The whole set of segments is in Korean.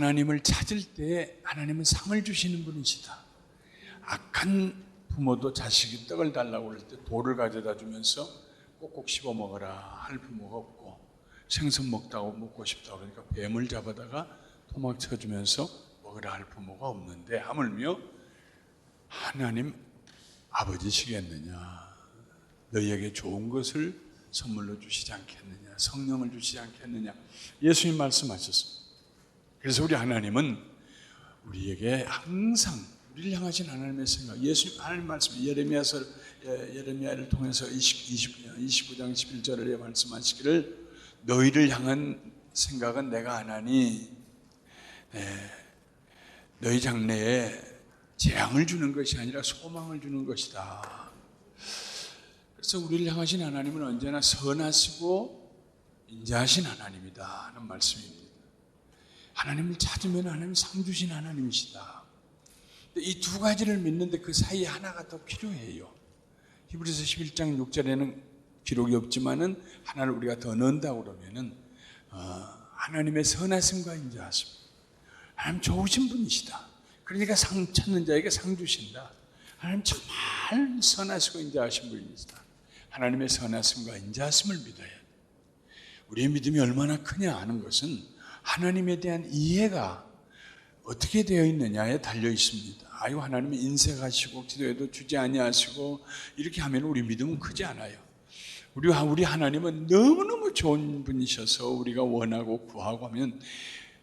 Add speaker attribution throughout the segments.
Speaker 1: 하나님을 찾을 때 하나님은 상을 주시는 분이시다. 악한 부모도 자식이 떡을 달라고 그럴 때 돌을 가져다 주면서 꼭꼭 씹어 먹어라 할 부모가 없고, 생선 먹다고 먹고 싶다고 그러니까 뱀을 잡아다가 토막 쳐주면서 먹으라 할 부모가 없는데, 하물며 하나님 아버지시겠느냐, 너희에게 좋은 것을 선물로 주시지 않겠느냐, 성령을 주시지 않겠느냐, 예수님 말씀하셨습니다. 그래서 우리 하나님은 우리에게 항상 우리를 향하신 하나님의 생각, 예수님 하나님 말씀, 예레미야를 통해서 29장 11절에 말씀하시기를 너희를 향한 생각은 내가 하나니 너희 장래에 재앙을 주는 것이 아니라 소망을 주는 것이다. 그래서 우리를 향하신 하나님은 언제나 선하시고 인자하신 하나님이다 하는 말씀입니다. 하나님을 찾으면 하나님 상 주신 하나님이시다. 이 두 가지를 믿는데 그 사이에 하나가 더 필요해요. 히브리서 11장 6절에는 기록이 없지만은 하나를 우리가 더 넣는다고 그러면은 하나님의 선하심과 인자하심. 하나님 좋으신 분이시다. 그러니까 상 찾는 자에게 상 주신다. 하나님 정말 선하시고 인자하신 분이시다. 하나님의 선하심과 인자하심을 믿어야 돼. 우리의 믿음이 얼마나 크냐 하는 것은 하나님에 대한 이해가 어떻게 되어 있느냐에 달려 있습니다. 아유, 하나님이 인색하시고 기도해도 주지 아니하시고 이렇게 하면 우리 믿음은 크지 않아요. 우리 하나님은 너무너무 좋은 분이셔서 우리가 원하고 구하고 하면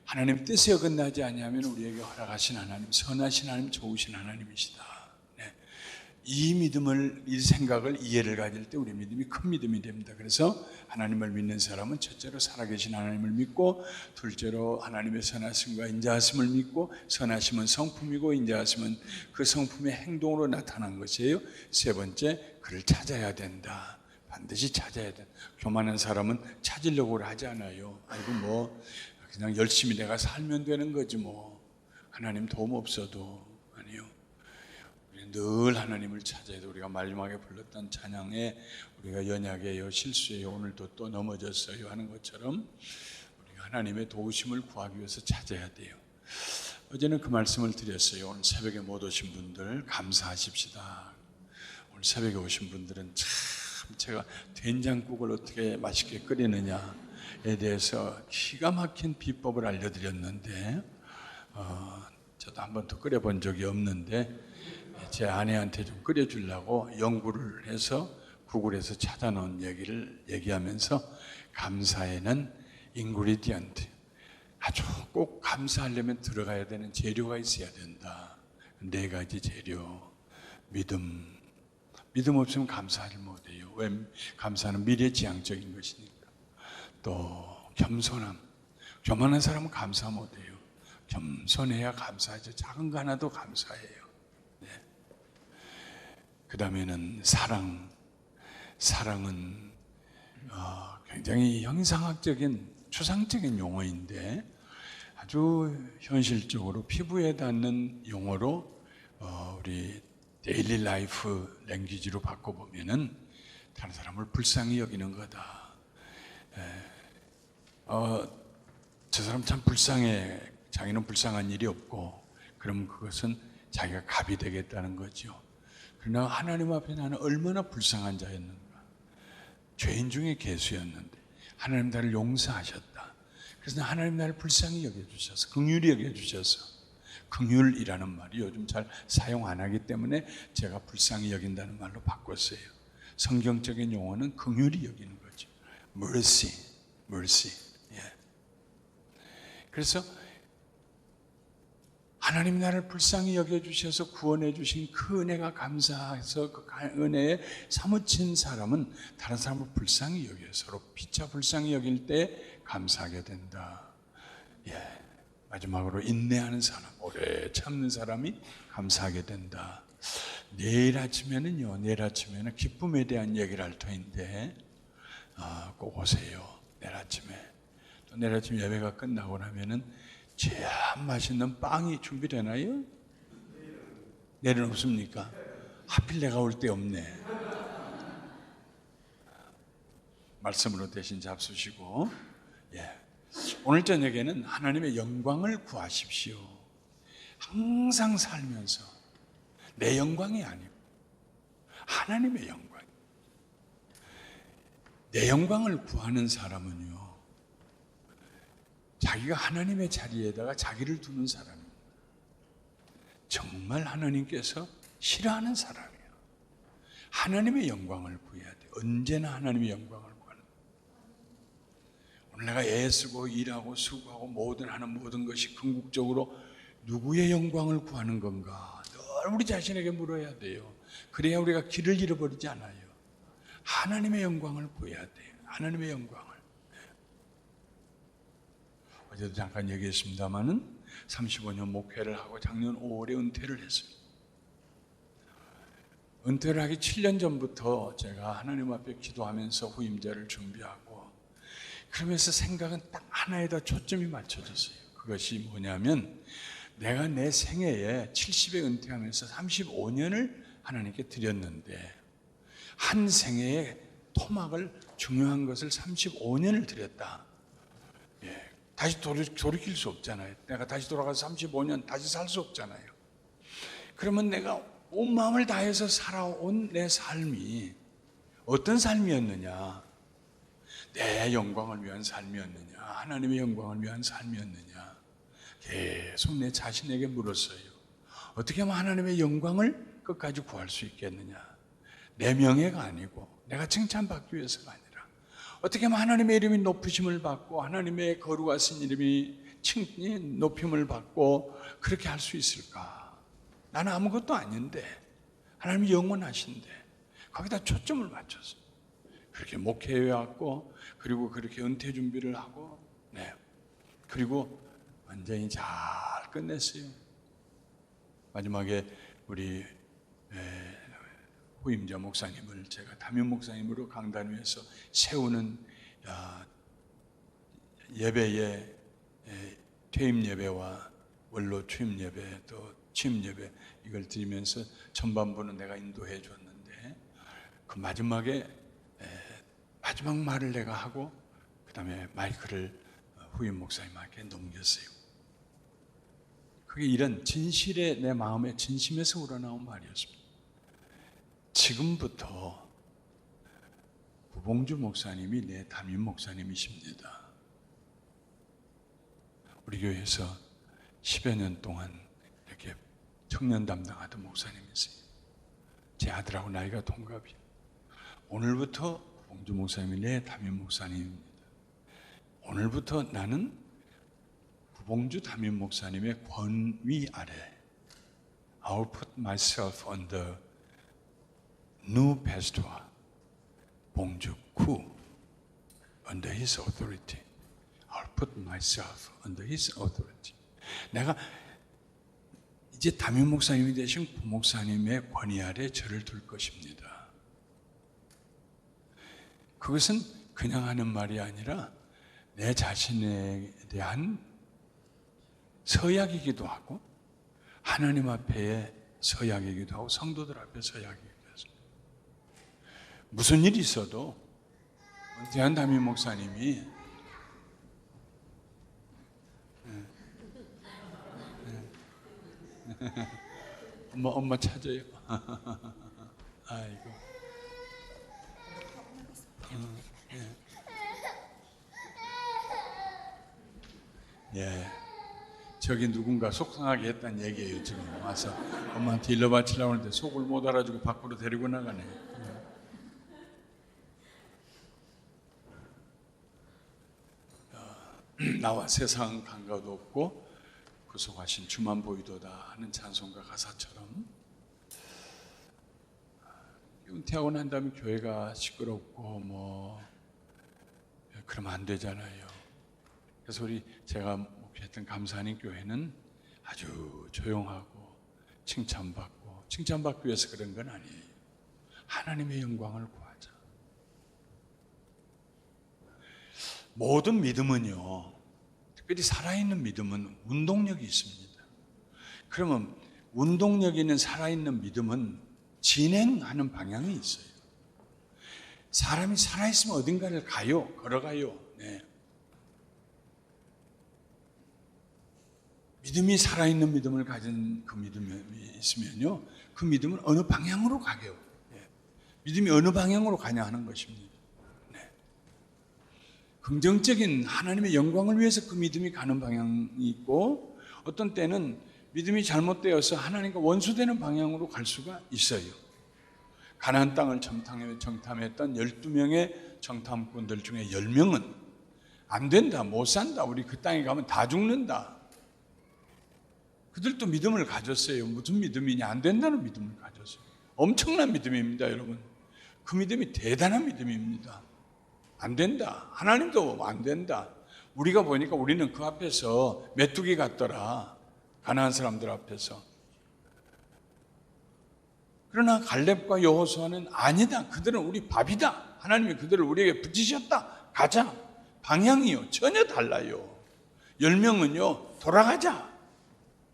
Speaker 1: 하나님 뜻에 어긋나지 아니하면 우리에게 허락하신 하나님, 선하신 하나님, 좋으신 하나님이시다. 이 믿음을, 이 생각을, 이해를 가질 때 우리 믿음이 큰 믿음이 됩니다. 그래서 하나님을 믿는 사람은 첫째로 살아계신 하나님을 믿고, 둘째로 하나님의 선하심과 인자하심을 믿고, 선하심은 성품이고 인자하심은 그 성품의 행동으로 나타난 것이에요. 세 번째, 그를 찾아야 된다. 반드시 찾아야 된다. 교만한 사람은 찾으려고 하지 않아요. 아이고 뭐 그냥 열심히 내가 살면 되는 거지 뭐, 하나님 도움 없어도. 아니요. 늘 하나님을 찾아야 돼. 우리가 마지막에 불렀던 찬양에 우리가 연약해요, 실수해요, 오늘도 또 넘어졌어요 하는 것처럼 우리가 하나님의 도우심을 구하기 위해서 찾아야 돼요. 어제는 그 말씀을 드렸어요. 오늘 새벽에 못 오신 분들 감사하십시다. 오늘 새벽에 오신 분들은 참 제가 된장국을 어떻게 맛있게 끓이느냐에 대해서 기가 막힌 비법을 알려드렸는데 저도 한 번도 끓여본 적이 없는데 제 아내한테 좀 끓여주려고 연구를 해서 구글에서 찾아놓은 얘기를 얘기하면서, 감사에는 인그리디언트, 아주 꼭 감사하려면 들어가야 되는 재료가 있어야 된다. 4가지 재료. 믿음 없으면 감사하지 못해요. 왜? 감사는 미래지향적인 것이니까. 또 겸손함, 교만한 사람은 감사 못해요. 겸손해야 감사하죠. 작은 거 하나도 감사해요. 그 다음에는 사랑은 굉장히 형상학적인 추상적인 용어인데 아주 현실적으로 피부에 닿는 용어로 우리 데일리 라이프 랭귀지로 바꿔보면은 다른 사람을 불쌍히 여기는 거다. 저 사람 참 불쌍해, 자기는 불쌍한 일이 없고, 그럼 그것은 자기가 갑이 되겠다는 거죠. 그러나 하나님 앞에 나는 얼마나 불쌍한 자였는가. 죄인 중에 괴수였는데 하나님 나를 용서하셨다. 그래서 하나님 나를 불쌍히 여겨주셔서, 긍휼히 여겨주셔서, 긍휼이라는 말이 요즘 잘 사용 안 하기 때문에 제가 불쌍히 여긴다는 말로 바꿨어요. 성경적인 용어는 긍휼히 여기는 거죠. mercy. 예. 그래서 하나님 나를 불쌍히 여겨주셔서 구원해 주신 그 은혜가 감사해서 그 은혜에 사무친 사람은 다른 사람을 불쌍히 여겨요. 서로 피차 불쌍히 여길 때 감사하게 된다. 예. 마지막으로 인내하는 사람, 오래 참는 사람이 감사하게 된다. 내일 아침에는 기쁨에 대한 얘기를 할 터인데 꼭 오세요. 내일 아침에. 또 내일 아침 예배가 끝나고 나면은 참 맛있는 빵이 준비되나요? 내일은 없습니까? 하필 내가 올 때 없네. 말씀으로 대신 잡수시고, 예. 오늘 저녁에는 하나님의 영광을 구하십시오. 항상 살면서 내 영광이 아니고 하나님의 영광. 내 영광을 구하는 사람은요, 자기가 하나님의 자리에다가 자기를 두는 사람입니다. 정말 하나님께서 싫어하는 사람이에요. 하나님의 영광을 구해야 돼. 언제나 하나님의 영광을 구하는. 오늘 내가 애쓰고 일하고 수고하고 하는 모든 것이 궁극적으로 누구의 영광을 구하는 건가? 늘 우리 자신에게 물어야 돼요. 그래야 우리가 길을 잃어버리지 않아요. 하나님의 영광을 구해야 돼요. 하나님의 영광을. 어제도 잠깐 얘기했습니다마는 35년 목회를 하고 작년 5월에 은퇴를 했어요. 은퇴를 하기 7년 전부터 제가 하나님 앞에 기도하면서 후임자를 준비하고, 그러면서 생각은 딱 하나에다 초점이 맞춰졌어요. 그것이 뭐냐면, 내가 내 생애에 70에 은퇴하면서 35년을 하나님께 드렸는데, 한 생애의 토막을, 중요한 것을 35년을 드렸다. 다시 돌이킬 수 없잖아요. 내가 다시 돌아가서 35년 다시 살 수 없잖아요. 그러면 내가 온 마음을 다해서 살아온 내 삶이 어떤 삶이었느냐? 내 영광을 위한 삶이었느냐? 하나님의 영광을 위한 삶이었느냐? 계속 내 자신에게 물었어요. 어떻게 하면 하나님의 영광을 끝까지 구할 수 있겠느냐? 내 명예가 아니고 내가 칭찬받기 위해서가 아니라 어떻게 하면 하나님의 이름이 높으심을 받고 하나님의 거룩하신 이름이 높임을 받고 그렇게 할 수 있을까? 나는 아무것도 아닌데 하나님이 영원하신데 거기다 초점을 맞췄어요. 그렇게 목회해 왔고, 그리고 그렇게 은퇴 준비를 하고, 그리고 완전히 잘 끝냈어요. 마지막에 우리 후임자 목사님을 제가 담임 목사님으로 강단 위에서 세우는 예배에 퇴임 예배와 원로 취임 예배, 또 취임 예배 이걸 드리면서 전반부는 내가 인도해 줬는데, 그 마지막에 마지막 말을 내가 하고 그 다음에 마이크를 후임 목사님에게 넘겼어요. 그게 이런 진실의, 내 마음의 진심에서 우러나온 말이었습니다. 지금부터 구봉주 목사님이 내 담임 목사님이십니다. 우리 교회에서 10여 년 동안 이렇게 청년 담당하던 목사님이세요. 제 아들하고 나이가 동갑이에요. 오늘부터 구봉주 목사님이 내 담임 목사님입니다. 오늘부터 나는 구봉주 담임 목사님의 권위 아래 I'll put myself under new pastor 봉주 쿠 under his authority. I'll put myself under his authority. 내가 이제 담임 목사님이 되신 부목사님의 권위 아래 저를 둘 것입니다. 그것은 그냥 하는 말이 아니라 내 자신에 대한 서약이기도 하고, 하나님 앞에 서약이기도 하고, 성도들 앞에 서약이기도 하고, 무슨 일이 있어도 은퇴한 담임 목사님이 엄마 찾아요. 아이고. 예. 저기 누군가 속상하게 했다는 얘기예요. 지금 와서 엄마한테 일러 바치려고 하는데 속을 못 알아주고 밖으로 데리고 나가네. 나와 세상 감가도 없고 구속하신 주만 보이도다 하는 찬송가 가사처럼, 은퇴하고 난 다음에 교회가 시끄럽고 그러면 안 되잖아요. 그래서 제가 목회했던 감사하는 교회는 아주 조용하고 칭찬받기 위해서 그런 건 아니에요. 하나님의 영광을 구하자. 모든 믿음은요, 특별히 살아있는 믿음은 운동력이 있습니다. 그러면 운동력 있는 살아있는 믿음은 진행하는 방향이 있어요. 사람이 살아있으면 어딘가를 가요. 걸어가요. 네. 믿음이 살아있는 믿음을 가진 그 믿음이 있으면요, 그 믿음은 어느 방향으로 가게요. 믿음이 어느 방향으로 가냐 하는 것입니다. 긍정적인 하나님의 영광을 위해서 그 믿음이 가는 방향이 있고, 어떤 때는 믿음이 잘못되어서 하나님과 원수되는 방향으로 갈 수가 있어요. 가나안 땅을 정탐했던 12명의 정탐꾼들 중에 10명은 안 된다, 못 산다, 우리 그 땅에 가면 다 죽는다. 그들도 믿음을 가졌어요. 무슨 믿음이냐? 안 된다는 믿음을 가졌어요. 엄청난 믿음입니다, 여러분. 그 믿음이 대단한 믿음입니다. 안 된다. 하나님도 안 된다. 우리가 보니까 우리는 그 앞에서 메뚜기 같더라. 가나안 사람들 앞에서. 그러나 갈렙과 여호수아는 아니다. 그들은 우리 밥이다. 하나님이 그들을 우리에게 붙이셨다. 가자. 방향이요, 전혀 달라요. 10명은요, 돌아가자.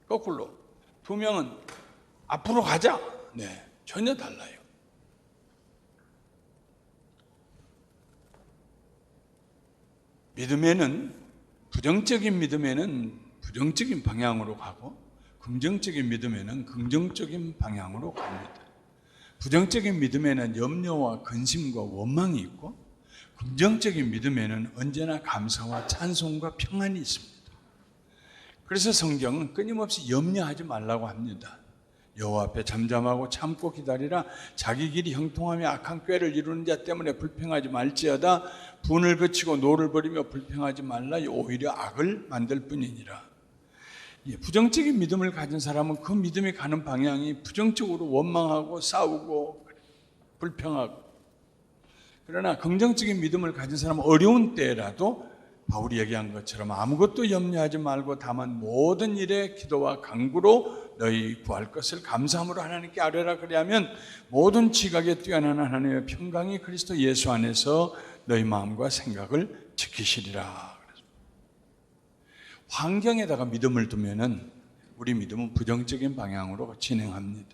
Speaker 1: 거꾸로. 2명은 앞으로 가자. 네, 전혀 달라요. 믿음에는, 부정적인 믿음에는 부정적인 방향으로 가고, 긍정적인 믿음에는 긍정적인 방향으로 갑니다. 부정적인 믿음에는 염려와 근심과 원망이 있고, 긍정적인 믿음에는 언제나 감사와 찬송과 평안이 있습니다. 그래서 성경은 끊임없이 염려하지 말라고 합니다. 여호와 앞에 잠잠하고 참고 기다리라. 자기 길이 형통하며 악한 꾀를 이루는 자 때문에 불평하지 말지어다. 분을 그치고 노를 버리며 불평하지 말라. 오히려 악을 만들 뿐이니라. 부정적인 믿음을 가진 사람은 그 믿음이 가는 방향이 부정적으로 원망하고 싸우고 불평하고, 그러나 긍정적인 믿음을 가진 사람은 어려운 때라도 바울이 얘기한 것처럼 아무것도 염려하지 말고 다만 모든 일에 기도와 간구로 너희 구할 것을 감사함으로 하나님께 아뢰라. 그리하면 모든 지각에 뛰어난 하나님의 평강이 그리스도 예수 안에서 너희 마음과 생각을 지키시리라. 환경에다가 믿음을 두면은 우리 믿음은 부정적인 방향으로 진행합니다.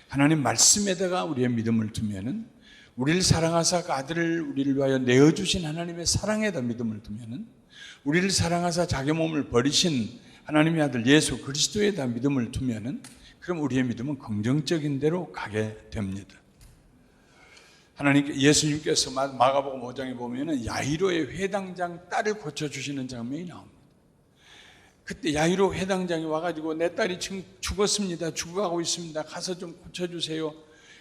Speaker 1: 하나님 말씀에다가 우리의 믿음을 두면은, 우리를 사랑하사 그 아들을 우리를 위하여 내어주신 하나님의 사랑에다 믿음을 두면은, 우리를 사랑하사 자기 몸을 버리신 하나님의 아들 예수 그리스도에다 믿음을 두면은, 그럼 우리의 믿음은 긍정적인 대로 가게 됩니다. 예수님께서 마가복음 5장에 보면은 야이로의 회당장 딸을 고쳐주시는 장면이 나옵니다. 그때 야이로 회당장이 와가지고 내 딸이 지금 죽었습니다. 죽어가고 있습니다. 가서 좀 고쳐주세요.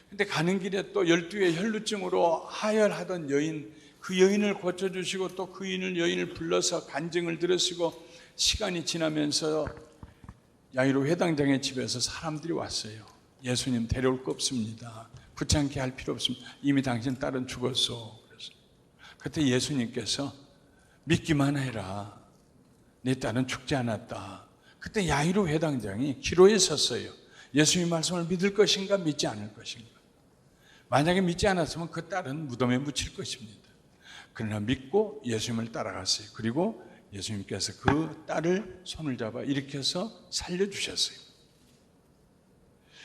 Speaker 1: 근데 가는 길에 또 12의 혈루증으로 하혈하던 여인, 그 여인을 고쳐주시고 또 그 여인을 불러서 간증을 들으시고, 시간이 지나면서 야이로 회당장의 집에서 사람들이 왔어요. 예수님 데려올 거 없습니다. 귀찮게 할 필요 없습니다. 이미 당신 딸은 죽었어. 그래서 그때 예수님께서 믿기만 해라. 내 딸은 죽지 않았다. 그때 야이로 회당장이 기로에 섰어요. 예수님 말씀을 믿을 것인가 믿지 않을 것인가. 만약에 믿지 않았으면 그 딸은 무덤에 묻힐 것입니다. 그러나 믿고 예수님을 따라갔어요. 그리고 예수님께서 그 딸을 손을 잡아 일으켜서 살려주셨어요.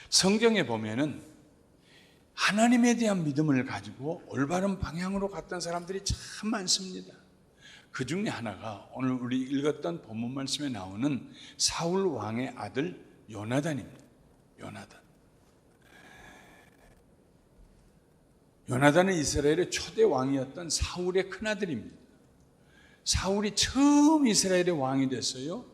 Speaker 1: 성경에 보면은 하나님에 대한 믿음을 가지고 올바른 방향으로 갔던 사람들이 참 많습니다. 그 중에 하나가 오늘 우리 읽었던 본문 말씀에 나오는 사울 왕의 아들 요나단입니다. 요나단은 이스라엘의 초대 왕이었던 사울의 큰아들입니다. 사울이 처음 이스라엘의 왕이 됐어요.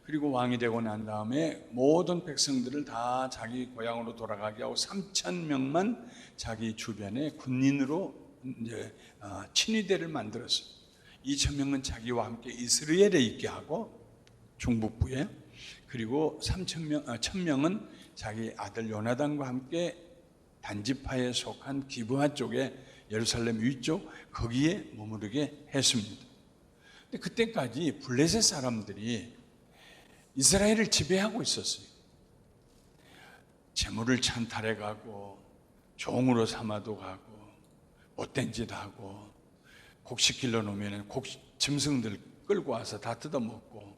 Speaker 1: 그리고 왕이 되고 난 다음에 모든 백성들을 다 자기 고향으로 돌아가게 하고 3,000명만 자기 주변에 군인으로 이제 친위대를 만들었어요. 2,000명은 자기와 함께 이스라엘에 있게 하고 중북부에, 그리고 1,000명은 자기 아들 요나단과 함께 단지파에 속한 기브아 쪽에 예루살렘 위쪽 거기에 머무르게 했습니다. 근데 그때까지 블레셋 사람들이 이스라엘을 지배하고 있었어요. 재물을 찬탈해 가고 종으로 삼아도 가고 못된 짓 하고, 곡식 길러 놓으면 짐승들 끌고 와서 다 뜯어먹고,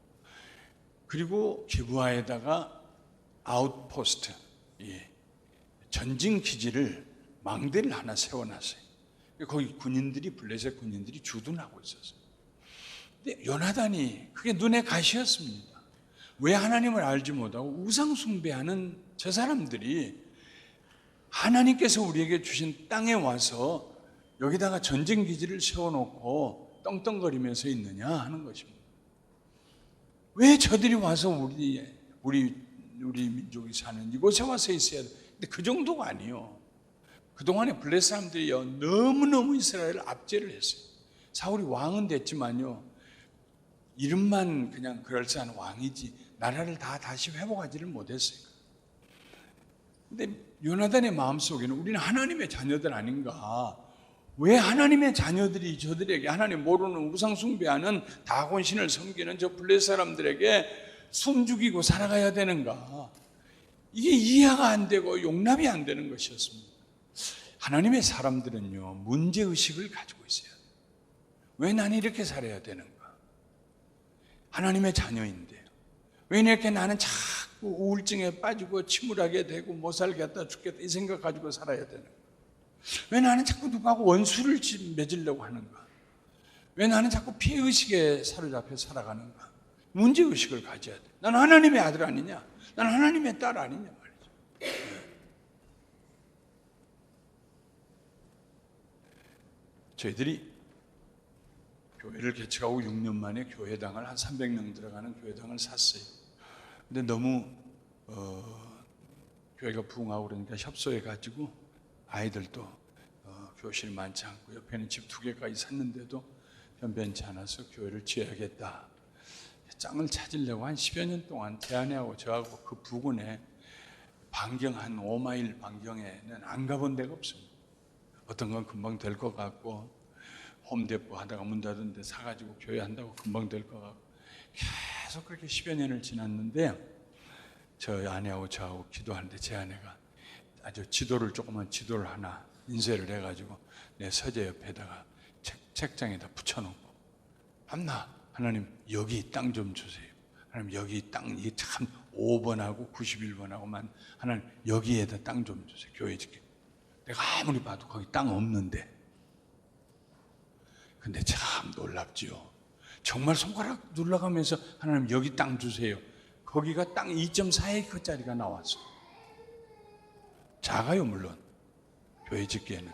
Speaker 1: 그리고 기브아에다가 아웃포스트, 전진 기지를 망대를 하나 세워놨어요. 거기 블레셋 군인들이 주둔하고 있었어요. 근데 요나단이 그게 눈에 가시였습니다. 왜 하나님을 알지 못하고 우상 숭배하는 저 사람들이 하나님께서 우리에게 주신 땅에 와서 여기다가 전쟁 기지를 세워놓고 떵떵거리면서 있느냐 하는 것입니다. 왜 저들이 와서 우리 민족이 사는 이곳에 와서 있어야 돼? 근데 그 정도가 아니요. 그동안에 블레 사람들이 너무너무 이스라엘을 압제를 했어요. 사울이 왕은 됐지만요, 이름만 그냥 그럴싸한 왕이지 나라를 다시 회복하지를 못했어요. 근데 요나단의 마음속에는 우리는 하나님의 자녀들 아닌가, 왜 하나님의 자녀들이 저들에게, 하나님 모르는 우상 숭배하는 다곤 신을 섬기는 저 블레 사람들에게 숨죽이고 살아가야 되는가, 이게 이해가 안 되고 용납이 안 되는 것이었습니다. 하나님의 사람들은요, 문제의식을 가지고 있어요. 왜 나는 이렇게 살아야 되는가? 하나님의 자녀인데 왜 이렇게 나는 자꾸 우울증에 빠지고 침울하게 되고 못 살겠다 죽겠다 이 생각 가지고 살아야 되는가? 왜 나는 자꾸 누구하고 원수를 맺으려고 하는가? 왜 나는 자꾸 피해의식에 사로잡혀 살아가는가? 문제의식을 가져야 돼. 나는 하나님의 아들 아니냐? 나는 하나님의 딸 아니냐 말이죠. 저희들이 교회를 개척하고 6년 만에 교회당을 한 300명 들어가는 교회당을 샀어요. 근데 너무 교회가 부흥하고 그러니까 협소해가지고 아이들도 교실이 많지 않고 옆에는 집 2개까지 샀는데도 변변치 않아서 교회를 지어야겠다. 땅을 찾으려고 한 10여 년 동안 제 아내하고 저하고 그 부근에 반경 한 5마일 반경에는 안 가본 데가 없습니다. 어떤 건 금방 될 것 같고 홈데포 하다가 문 닫은 데 사가지고 교회 한다고 금방 될 것 같고 계속 그렇게 10여 년을 지났는데 저 아내하고 저하고 기도하는데 제 아내가 아주 조그만 지도를 하나 인쇄를 해가지고 내 서재 옆에다가 책장에다 붙여놓고 밤낮 하나님 여기 땅 좀 주세요. 하나님 여기 땅 이게 참 5번하고 91번하고만 하나님 여기에다 땅 좀 주세요. 교회 짓게. 내가 아무리 봐도 거기 땅 없는데. 근데 참 놀랍지요. 정말 손가락 눌러가면서 하나님 여기 땅 주세요. 거기가 땅 2.4에이커짜리가 나왔어요. 작아요 물론 교회 짓기에는.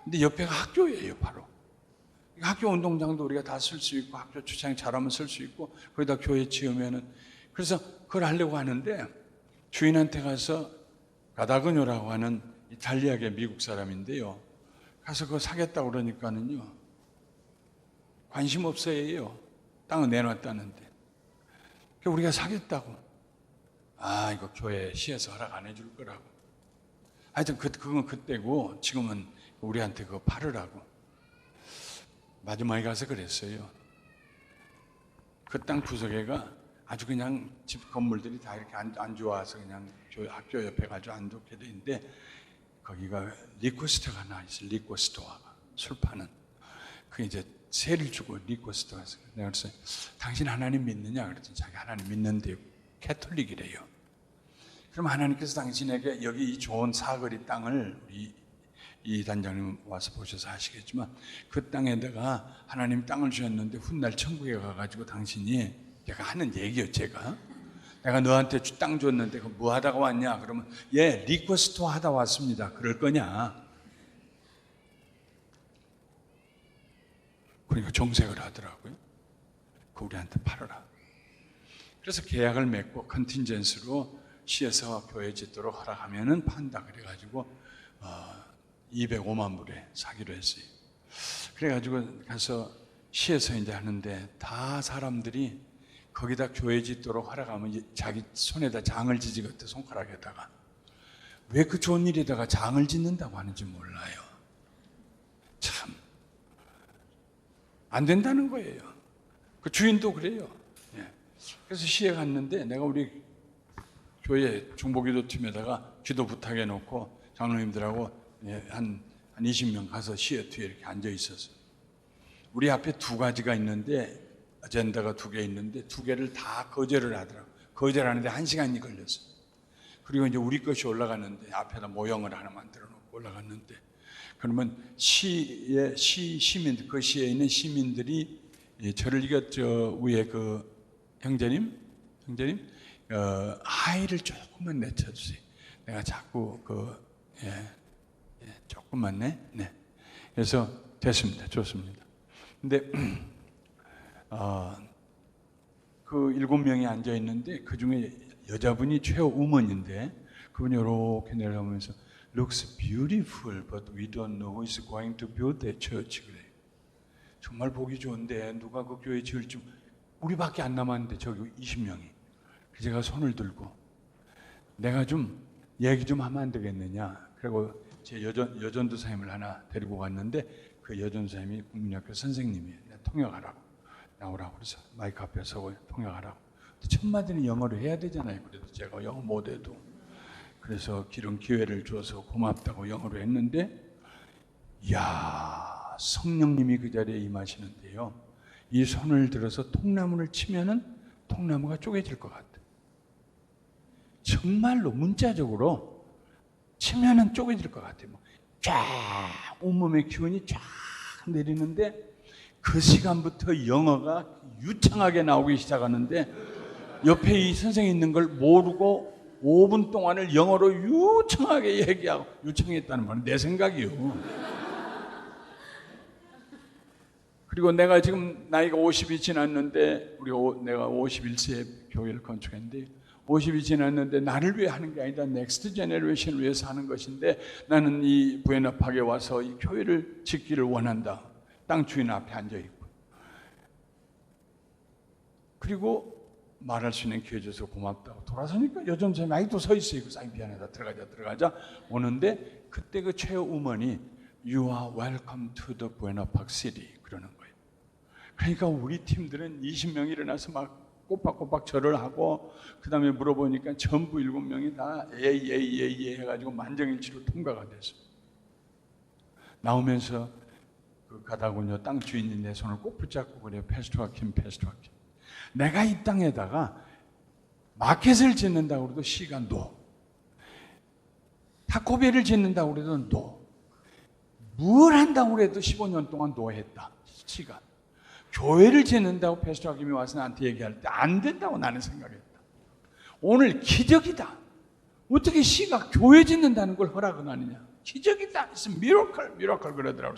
Speaker 1: 근데 옆에가 학교예요 바로. 학교 운동장도 우리가 다 쓸 수 있고 학교 주차장 잘하면 쓸 수 있고 거기다 교회 지으면은. 그래서 그걸 하려고 하는데 주인한테 가서 가다그뇨라고 하는 이탈리아계 미국 사람인데요, 가서 그거 사겠다고 그러니까는요 관심 없어요. 땅을 내놨다는데. 우리가 사겠다고. 이거 교회 시에서 허락 안 해줄 거라고. 하여튼 그건 그때고 지금은 우리한테 그거 팔으라고. 마지막에 가서 그랬어요. 그 땅 구석에가 아주 그냥 집 건물들이 다 이렇게 안 좋아서 그냥 학교 옆에 가지고 안 좋게 돼 있는데 거기가 리코스터가 하나 있어요. 리코스터가 술 파는. 그 이제 세를 주고 리코스터가 있어요. 내가 그래서 당신 하나님 믿느냐 그랬더니 자기 하나님 믿는데 캐톨릭이래요. 그럼 하나님께서 당신에게 여기 이 좋은 사거리 땅을 우리 이 단장님 와서 보셔서 아시겠지만 그 땅에다가 하나님 땅을 주셨는데 훗날 천국에 가가지고 당신이, 제가 하는 얘기예요. 내가 너한테 땅 줬는데 그 뭐 하다가 왔냐 그러면 리퀘스트 하다 왔습니다. 그럴 거냐? 그러니까 정색을 하더라고요. 그 우리한테 팔아라. 그래서 계약을 맺고 컨틴전스로 시에서 교회 짓도록 허락하면은 판다 그래가지고 205만 불에 사기로 했어요. 그래가지고 가서 시에서 이제 하는데 다 사람들이 거기다 교회 짓도록 허락하면 자기 손에다 장을 지지겠대. 손가락에다가. 왜 그 좋은 일에다가 장을 짓는다고 하는지 몰라요. 참 안 된다는 거예요. 그 주인도 그래요. 그래서 시에 갔는데 내가 우리 교회 중보기도 팀에다가 기도 부탁해 놓고 장로님들하고 한 20명 가서 시에 뒤에 이렇게 앉아 있었어요. 우리 앞에 2가지가 있는데 아젠다가 2개 있는데 2개를 다 거절을 하더라고요. 거절하는데 1시간이 걸렸어요. 그리고 이제 우리 것이 올라갔는데 앞에다 모형을 하나 만들어 놓고 올라갔는데 그러면 시민, 그 시에 있는 시민들이 저를 이겼죠. 위에 그 형제님 형제님, 하이를 조금만 내쳐주세요. 내가 자꾸 조금만 네. 그래서 됐습니다. 좋습니다. 근데 그 7명이 앉아 있는데 그 중에 여자분이 최우먼인데 그분이 이렇게 내려오면서 Looks beautiful, but we don't know who is going to build that church. 그래. 정말 보기 좋은데 누가 그 교회 지을지 우리밖에 안 남았는데 저기 20명이. 제가 손을 들고 내가 좀 얘기 좀 하면 안 되겠느냐. 그리고 제 여전도사님을 하나 데리고 갔는데 그 여전도사님이 국민학교 선생님이에요. 통역하라고 나오라고 그래서 마이크 앞에 서고 통역하라고. 첫 마디는 영어로 해야 되잖아요. 그래도 제가 영어 못해도 그래서 이런 기회를 줘서 고맙다고 영어로 했는데, 이야, 성령님이 그 자리에 임하시는데요. 이 손을 들어서 통나무를 치면은 통나무가 쪼개질 것 같아요. 정말로 문자적으로 치면은 쪼개질 것 같아요. 쫙 온몸의 기운이 쫙 내리는데 그 시간부터 영어가 유창하게 나오기 시작하는데 옆에 이 선생이 있는 걸 모르고 5분 동안을 영어로 유창하게 얘기하고, 유창했다는 말은 내 생각이요. 그리고 내가 지금 나이가 50이 지났는데, 내가 51세에 교회를 건축했는데 50이 지났는데 나를 위해 하는 게 아니라 넥스트 제너레이션을 위해서 하는 것인데, 나는 이 부에나팍에 와서 이 교회를 짓기를 원한다. 땅 주인 앞에 앉아 있고, 그리고 말할 수 있는 기회 줘서 고맙다고 돌아서니까 여전선생님 아직도 서 있어요. 그 사인 피아노에다 들어가자 오는데 그때 그 최우먼이 You are welcome to the Buena Park City 그러는 거예요. 그러니까 우리 팀들은 20명이 일어나서 막 꼬박꼬박 절을 하고, 그 다음에 물어보니까 전부 7명이 다 예 해가지고 만정일치로 통과가 됐어요. 나오면서 그 가다군요 땅 주인이 내 손을 꼭 붙잡고 그래요. 패스토와 킴. 내가 이 땅에다가 마켓을 짓는다고 해도 시간 노, 타코벨을 짓는다고 해도 노, 뭘 한다고 해도 15년 동안 노했다. 시간. 교회를 짓는다고 패스토 하김이 와서 나한테 얘기할 때 안 된다고 나는 생각했다. 오늘 기적이다. 어떻게 시가 교회 짓는다는 걸 허락을 하느냐. 기적이다. It's 미러클 그러더라고요.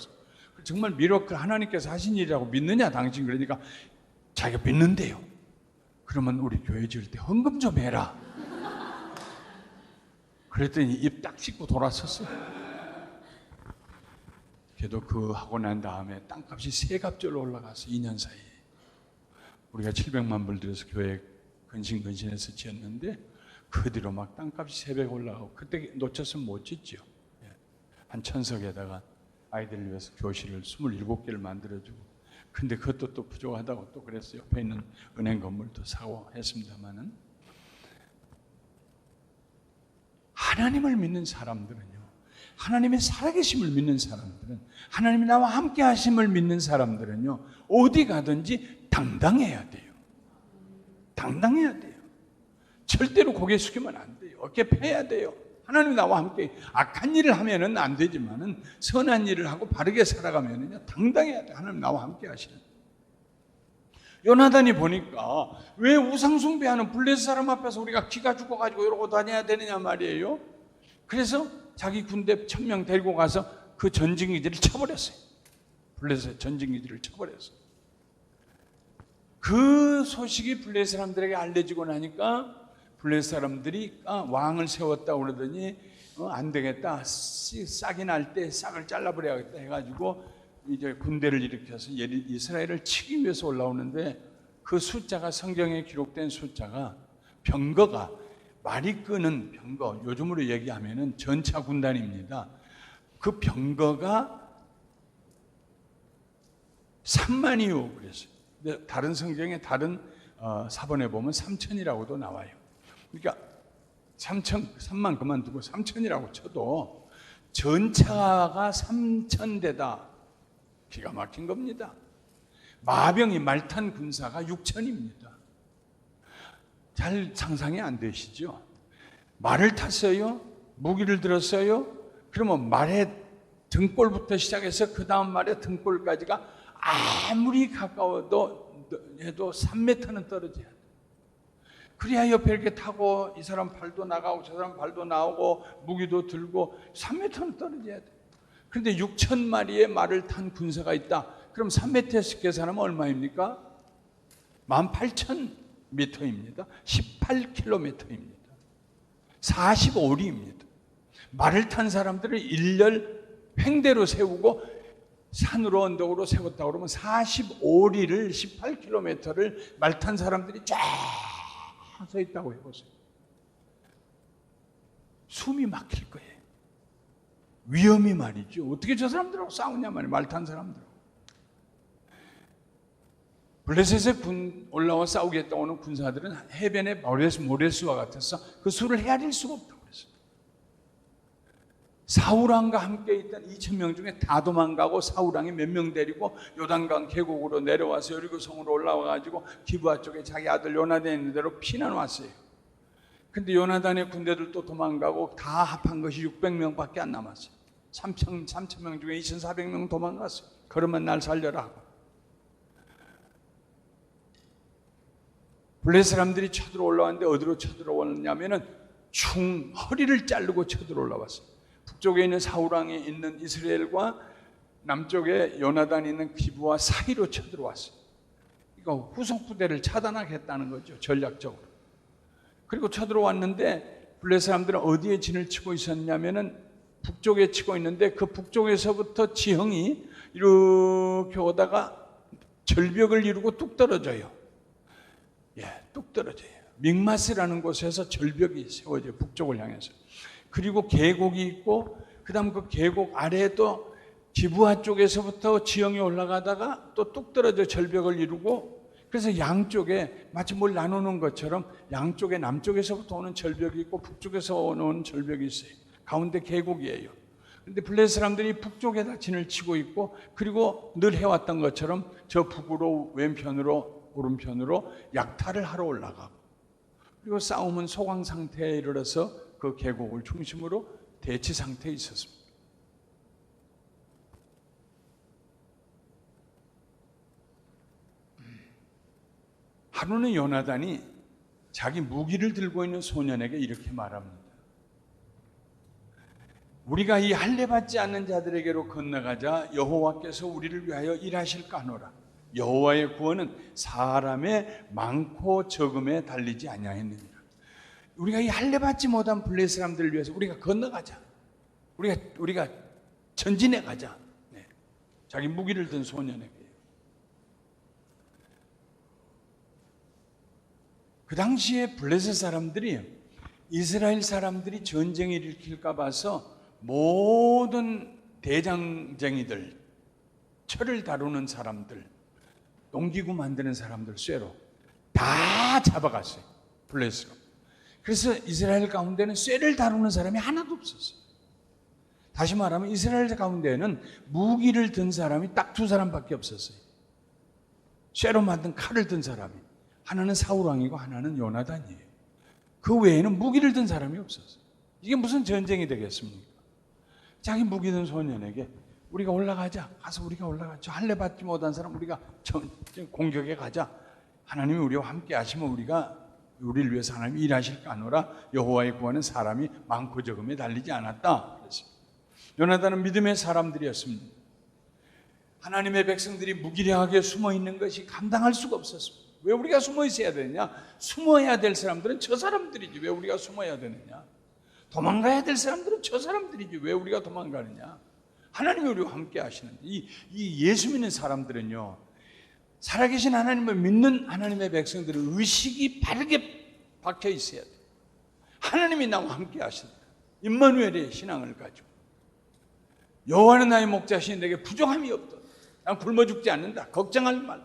Speaker 1: 정말 미러클 하나님께서 하신 일이라고 믿느냐 당신. 그러니까 자기가 믿는데요. 그러면 우리 교회 지을 때 헌금 좀 해라. 그랬더니 입 딱 씻고 돌아섰어요. 걔도 그 하고 난 다음에 땅값이 3갑절로 올라가서 2년 사이에 우리가 700만 불 들여서 교회 근신해서 지었는데 그 뒤로 막 땅값이 3배 올라가고, 그때 놓쳤으면 못 짓죠. 한 1000석에다가 아이들을 위해서 교실을 27개를 만들어주고, 근데 그것도 또 부족하다고 또 그래서 옆에 있는 은행 건물도 사고 했습니다만은, 하나님을 믿는 사람들은요, 하나님의 살아계심을 믿는 사람들은, 하나님이 나와 함께 하심을 믿는 사람들은요, 어디 가든지 당당해야 돼요. 당당해야 돼요. 절대로 고개 숙이면 안 돼요. 어깨 펴야 돼요. 하나님이 나와 함께 악한 일을 하면은 안 되지만은 선한 일을 하고 바르게 살아가면은요 당당해야 돼. 하나님 나와 함께 하시는. 요나단이 보니까 왜 우상숭배하는 블레셋 사람 앞에서 우리가 기가 죽어가지고 이러고 다녀야 되느냐 말이에요. 그래서 자기 군대 1000명 데리고 가서 그 전진기지를 쳐버렸어요. 블레셋 전진기지를 쳐버렸어요. 그 소식이 블레셋 사람들에게 알려지고 나니까 블레셋 사람들이 왕을 세웠다고 그러더니 안 되겠다. 싹이 날 때 싹을 잘라버려야겠다 해가지고 이제 군대를 일으켜서 이스라엘을 치기 위해서 올라오는데, 그 숫자가 성경에 기록된 숫자가, 병거가 말이 끄는 병거, 요즘으로 얘기하면은 전차 군단입니다. 그 병거가 3만이요 그랬어요. 근데 다른 성경에 다른 사본에 보면 3천이라고도 나와요. 그러니까 3만 그만두고 3천이라고 쳐도 전차가 3,000대다. 기가 막힌 겁니다. 마병이 말탄 군사가 6천입니다. 잘 상상이 안 되시죠? 말을 탔어요? 무기를 들었어요? 그러면 말의 등골부터 시작해서 그 다음 말의 등골까지가 아무리 가까워도 해도 3m는 떨어져야 돼. 그래야 옆에 이렇게 타고 이 사람 발도 나가고 저 사람 발도 나오고 무기도 들고 3m는 떨어져야 돼. 그런데 6,000마리의 말을 탄 군사가 있다. 그럼 3m씩 계산하면 얼마입니까? 18,000m입니다. 18km입니다. 45리입니다. 말을 탄 사람들을 일렬 횡대로 세우고 산으로 언덕으로 세웠다 그러면 45리를 18km를 말 탄 사람들이 쫙 서 있다고 해보세요. 숨이 막힐 거예요. 위험이 말이죠. 어떻게 저 사람들하고 싸우냐 말이에요. 말 탄 사람들하고. 블레셋에 올라와 싸우겠다고 하는 군사들은 해변의 모래수와 같아서 그 수를 헤아릴 수가 없다고 그랬어요. 사울왕과 함께 있던 2,000명 중에 다 도망가고 사울왕이 몇 명 데리고 요단강 계곡으로 내려와서 여리고성으로 올라와가지고 기브아 쪽에 자기 아들 요나단 있는 대로 피난 왔어요. 근데 요나단의 군대들도 도망가고 다 합한 것이 600명밖에 안 남았어요. 3,000명 중에 2,400명 도망갔어요. 그러면 날 살려라 하고. 블레셋 사람들이 쳐들어 올라왔는데 어디로 쳐들어 왔냐면은 허리를 자르고 쳐들어 올라왔어요. 북쪽에 있는 사울왕이 있는 이스라엘과 남쪽에 요나단이 있는 기브아 사이로 쳐들어왔어요. 그러니까 후속 부대를 차단하겠다는 거죠. 전략적으로. 그리고 쳐들어왔는데 블레셋 사람들은 어디에 진을 치고 있었냐면은 북쪽에 치고 있는데 그 북쪽에서부터 지형이 이렇게 오다가 절벽을 이루고 뚝 떨어져요. 뚝 떨어져요. 믹마스라는 곳에서 절벽이 세워져요. 북쪽을 향해서. 그리고 계곡이 있고 그 다음 그 계곡 아래에 또 기브아 쪽에서부터 지형이 올라가다가 또 뚝 떨어져 절벽을 이루고 그래서 양쪽에 마치 뭘 나누는 것처럼 양쪽에 남쪽에서부터 오는 절벽이 있고 북쪽에서 오는 절벽이 있어요. 가운데 계곡이에요. 그런데 블레셋 사람들이 북쪽에다 진을 치고 있고 그리고 늘 해왔던 것처럼 저 북으로 왼편으로 오른편으로 약탈을 하러 올라가고 그리고 싸움은 소강 상태에 이르러서 그 계곡을 중심으로 대치 상태에 있었습니다. 하루는 요나단이 자기 무기를 들고 있는 소년에게 이렇게 말합니다. 우리가 이 할례받지 않는 자들에게로 건너가자 여호와께서 우리를 위하여 일하실까 하노라. 여호와의 구원은 사람의 많고 적음에 달리지 아니하였느니라. 우리가 이 할례받지 못한 블레셋 사람들을 위해서 우리가 건너가자. 우리가 전진해 가자. 네. 자기 무기를 든 소년에게. 그 당시에 블레셋 사람들이 이스라엘 사람들이 전쟁을 일으킬까 봐서 모든 대장쟁이들, 철을 다루는 사람들, 농기구 만드는 사람들 쇠로 다 잡아갔어요. 블레셋으로. 그래서 이스라엘 가운데는 쇠를 다루는 사람이 하나도 없었어요. 다시 말하면 이스라엘 가운데는 무기를 든 사람이 딱 2사람밖에 없었어요. 쇠로 만든 칼을 든 사람이. 하나는 사울왕이고 하나는 요나단이에요. 그 외에는 무기를 든 사람이 없었어요. 이게 무슨 전쟁이 되겠습니까? 자기 무기 든 소년에게 우리가 올라가자. 가서 우리가 올라가자. 할례받지 못한 사람 우리가 공격에 가자. 하나님이 우리와 함께 하시면 우리를 위해서 하나님이 일하실까 하노라. 여호와의 구원은 사람이 많고 적음에 달리지 않았다. 그랬습니다. 요나단은 믿음의 사람들이었습니다. 하나님의 백성들이 무기력하게 숨어 있는 것이 감당할 수가 없었습니다. 왜 우리가 숨어 있어야 되느냐? 숨어야 될 사람들은 저 사람들이지. 왜 우리가 숨어야 되느냐? 도망가야 될 사람들은 저 사람들이지. 왜 우리가 도망가느냐? 하나님이 우리와 함께 하시는데 이 예수 믿는 사람들은요, 살아계신 하나님을 믿는 하나님의 백성들의 의식이 바르게 박혀 있어야 돼요. 하나님이 나와 함께 하신다. 임마누엘의 신앙을 가지고 여호와는 나의 목자시니 내게 부족함이 없다. 난 굶어 죽지 않는다. 걱정하지 말라.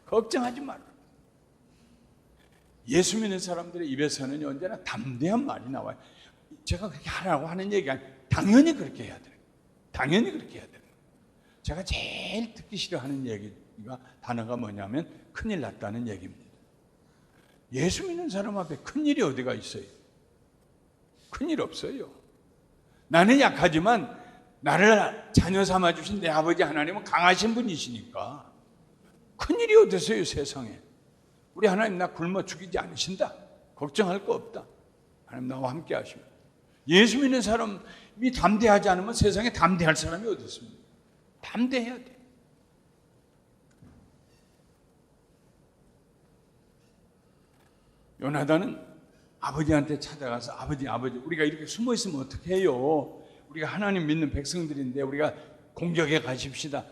Speaker 1: 걱정하지 말라. 예수 믿는 사람들의 입에서는 언제나 담대한 말이 나와요. 제가 그렇게 하라고 하는 얘기가 아니라 당연히 그렇게 해야 돼요. 당연히 그렇게 해야 돼요. 제가 제일 듣기 싫어하는 얘기가 단어가 뭐냐면 큰일 났다는 얘기입니다. 예수 믿는 사람 앞에 큰일이 어디가 있어요? 큰일 없어요. 나는 약하지만 나를 자녀 삼아주신 내 아버지 하나님은 강하신 분이시니까 큰일이 어디 있어요 세상에. 우리 하나님 나 굶어 죽이지 않으신다. 걱정할 거 없다. 하나님 나와 함께 하십니다. 예수 믿는 사람이 담대하지 않으면 세상에 담대할 사람이 어디 있습니까? 담대해야 돼. 요나단은 아버지한테 찾아가서 아버지 우리가 이렇게 숨어 있으면 어떻게 해요? 우리가 하나님 믿는 백성들인데 우리가 공격해 가십시다.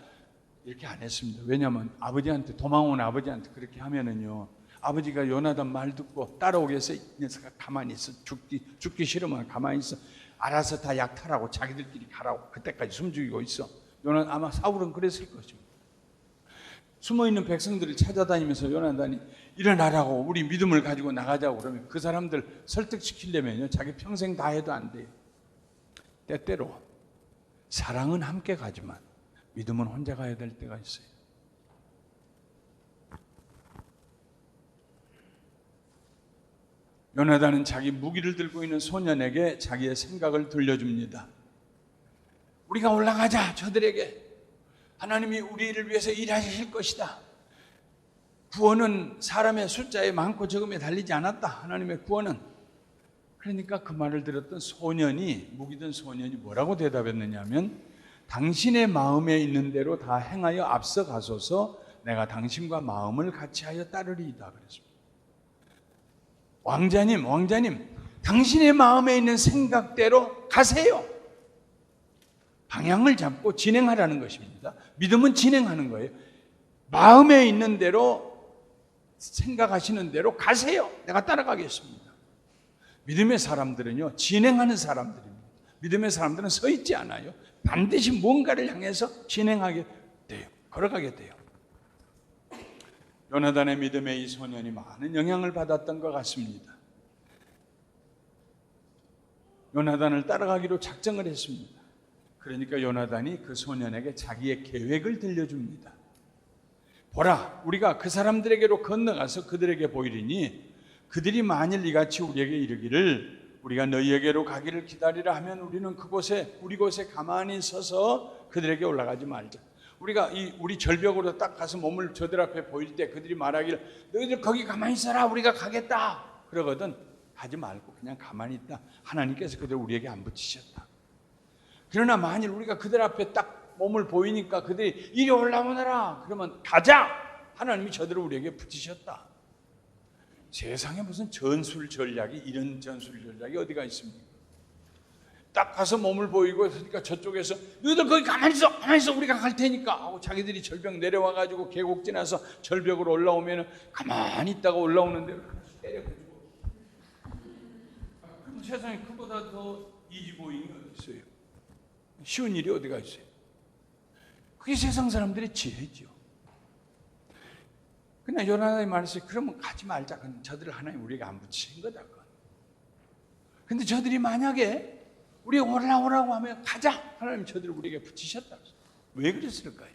Speaker 1: 이렇게 안 했습니다. 왜냐하면 아버지한테 도망온 아버지한테 그렇게 하면은요, 아버지가 요나단 말 듣고 따라오겠어? 이 녀석아 가만히 있어. 죽기 싫으면 가만히 있어. 알아서 다 약탈하고 자기들끼리 가라고. 그때까지 숨죽이고 있어. 아마 사울은 그랬을 것입니다. 숨어있는 백성들을 찾아다니면서 요나단이 일어나라고, 우리 믿음을 가지고 나가자고 그러면 그 사람들 설득시키려면요, 자기 평생 다 해도 안 돼요. 때때로 사랑은 함께 가지만 믿음은 혼자 가야 될 때가 있어요. 요나단은 자기 무기를 들고 있는 소년에게 자기의 생각을 들려줍니다. 우리가 올라가자. 저들에게 하나님이 우리를 위해서 일하실 것이다. 구원은 사람의 숫자에 많고 적음에 달리지 않았다. 하나님의 구원은. 그러니까 그 말을 들었던 무기 든 소년이 뭐라고 대답했느냐 하면, 당신의 마음에 있는 대로 다 행하여 앞서 가소서. 내가 당신과 마음을 같이 하여 따르리이다 그랬습니다. 왕자님, 당신의 마음에 있는 생각대로 가세요. 방향을 잡고 진행하라는 것입니다. 믿음은 진행하는 거예요. 마음에 있는 대로, 생각하시는 대로 가세요. 내가 따라가겠습니다. 믿음의 사람들은요, 진행하는 사람들입니다. 믿음의 사람들은 서 있지 않아요. 반드시 뭔가를 향해서 진행하게 돼요. 걸어가게 돼요. 요나단의 믿음에 이 소년이 많은 영향을 받았던 것 같습니다. 요나단을 따라가기로 작정을 했습니다. 그러니까 요나단이 그 소년에게 자기의 계획을 들려줍니다. 보라, 우리가 그 사람들에게로 건너가서 그들에게 보이리니 그들이 만일 이같이 우리에게 이르기를 우리가 너희에게로 가기를 기다리라 하면 우리는 우리 곳에 가만히 서서 그들에게 올라가지 말자. 우리가 우리 절벽으로 딱 가서 몸을 저들 앞에 보일 때 그들이 말하기를 너희들 거기 가만히 있어라, 우리가 가겠다 그러거든. 하지 말고 그냥 가만히 있다. 하나님께서 그들 우리에게 안 붙이셨다. 그러나 만일 우리가 그들 앞에 딱 몸을 보이니까 그들이 이리 올라오너라 그러면 가자. 하나님이 저들을 우리에게 붙이셨다. 세상에 무슨 이런 전술 전략이 어디가 있습니까? 딱 가서 몸을 보이고 그러니까 저쪽에서 너희들 거기 가만히 있어 우리가 갈 테니까 하고 자기들이 절벽 내려와 가지고 계곡 지나서 절벽으로 올라오면 가만히 있다가 올라오는데 때려가지고, 그럼 세상에 그보다 더 이지고잉이 어디 있어요? 쉬운 일이 어디가 있어요? 그게 세상 사람들의 지혜죠. 그냥 요나단이 말했어요. 그러면 가지 말자. 저들을 하나님 우리가 안 붙이신 거다. 근데 저들이 만약에 우리 올라오라고 하면 가자. 하나님 저들을 우리에게 붙이셨다. 왜 그랬을까요?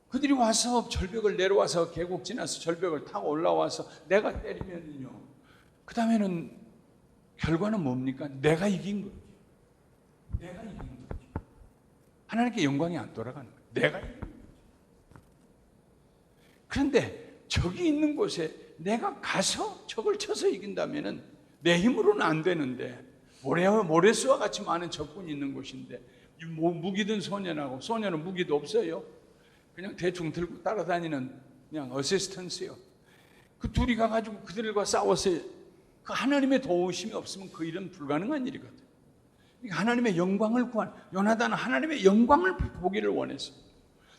Speaker 1: 그들이 와서 절벽을 내려와서 계곡 지나서 절벽을 타고 올라와서 내가 때리면요, 그 다음에는 결과는 뭡니까? 내가 이긴 거죠. 내가 이긴 거죠. 하나님께 영광이 안 돌아가는 거예요. 내가 이긴 거죠. 그런데 적이 있는 곳에 내가 가서 적을 쳐서 이긴다면은 내 힘으로는 안 되는데, 모래수와 같이 많은 적군이 있는 곳인데 무기든 소년은 무기도 없어요. 그냥 대충 들고 따라다니는 그냥 어시스턴스요. 그 둘이 가가지고 그들과 싸워서 그 하나님의 도우심이 없으면 그 일은 불가능한 일이거든요. 그러니까 하나님의 영광을 요나단은 하나님의 영광을 보기를 원했어요.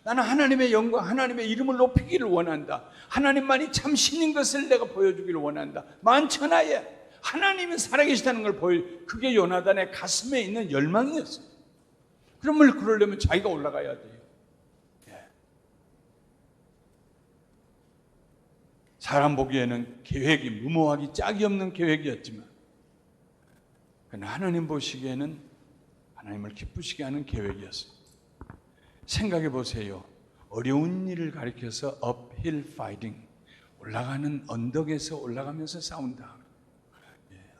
Speaker 1: 나는 하나님의 영광, 하나님의 이름을 높이기를 원한다. 하나님만이 참 신인 것을 내가 보여주기를 원한다. 만천하에 하나님이 살아계시다는 걸 그게 요나단의 가슴에 있는 열망이었어요. 그러려면 자기가 올라가야 돼요. 사람 보기에는 계획이 무모하기 짝이 없는 계획이었지만, 그러나 하나님 보시기에는 하나님을 기쁘시게 하는 계획이었어요. 생각해 보세요. 어려운 일을 가리켜서 uphill fighting, 올라가는 언덕에서 올라가면서 싸운다.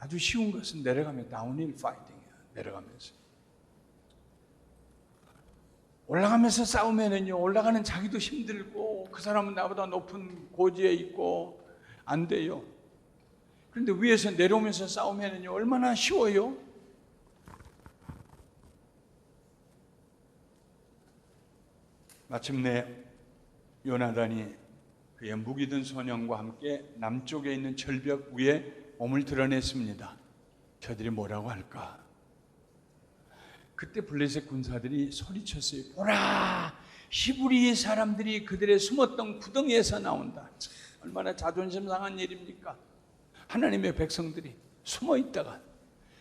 Speaker 1: 아주 쉬운 것은 내려가면 downhill fighting이야. 내려가면서. 올라가면서 싸우면은요, 올라가는 자기도 힘들고 그 사람은 나보다 높은 고지에 있고 안 돼요. 그런데 위에서 내려오면서 싸우면은요, 얼마나 쉬워요? 마침내 요나단이 그의 무기 든 소년과 함께 남쪽에 있는 절벽 위에 몸을 드러냈습니다. 저들이 뭐라고 할까? 그때 블레셋 군사들이 소리쳤어요. 보라! 히브리 사람들이 그들의 숨었던 구덩이에서 나온다. 참, 얼마나 자존심 상한 일입니까? 하나님의 백성들이 숨어 있다가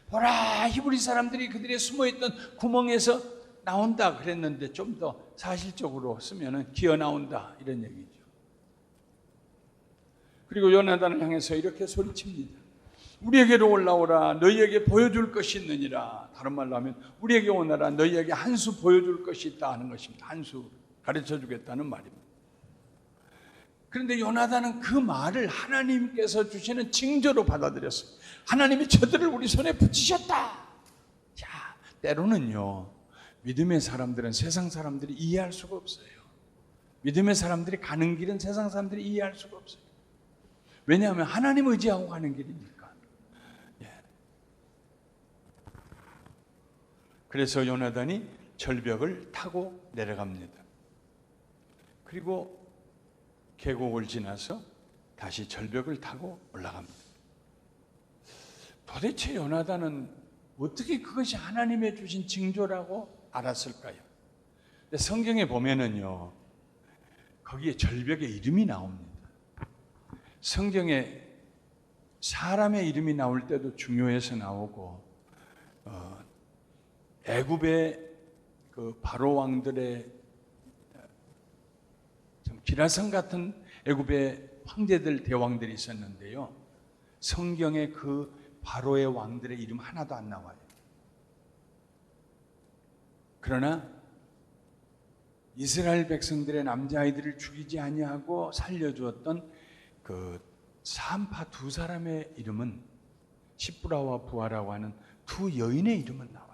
Speaker 1: 보라! 히브리 사람들이 그들의 숨어있던 구멍에서 나온다 그랬는데 좀 더 사실적으로 쓰면은 기어 나온다 이런 얘기죠. 그리고 요나단을 향해서 이렇게 소리칩니다. 우리에게로 올라오라. 너희에게 보여줄 것이 있느니라. 다른 말로 하면 우리에게 오너라. 너희에게 한 수 보여줄 것이 있다 하는 것입니다. 한 수 가르쳐 주겠다는 말입니다. 그런데 요나단은 그 말을 하나님께서 주시는 징조로 받아들였어요. 하나님이 저들을 우리 손에 붙이셨다. 자, 때로는요, 믿음의 사람들은 세상 사람들이 이해할 수가 없어요. 믿음의 사람들이 가는 길은 세상 사람들이 이해할 수가 없어요. 왜냐하면 하나님 의지하고 가는 길이니까. 그래서 요나단이 절벽을 타고 내려갑니다. 그리고 계곡을 지나서 다시 절벽을 타고 올라갑니다. 도대체 요나단은 어떻게 그것이 하나님의 주신 징조라고 알았을까요? 근데 성경에 보면은요, 거기에 절벽의 이름이 나옵니다. 성경에 사람의 이름이 나올 때도 중요해서 나오고, 애굽의 그 바로 왕들의 참 기라성 같은 애굽의 황제들 대왕들이 있었는데요. 성경에 그 바로의 왕들의 이름 하나도 안 나와요. 그러나 이스라엘 백성들의 남자아이들을 죽이지 아니하고 살려주었던 그 산파 두 사람의 이름은 시브라와 부하라고 하는 두 여인의 이름은 나와요.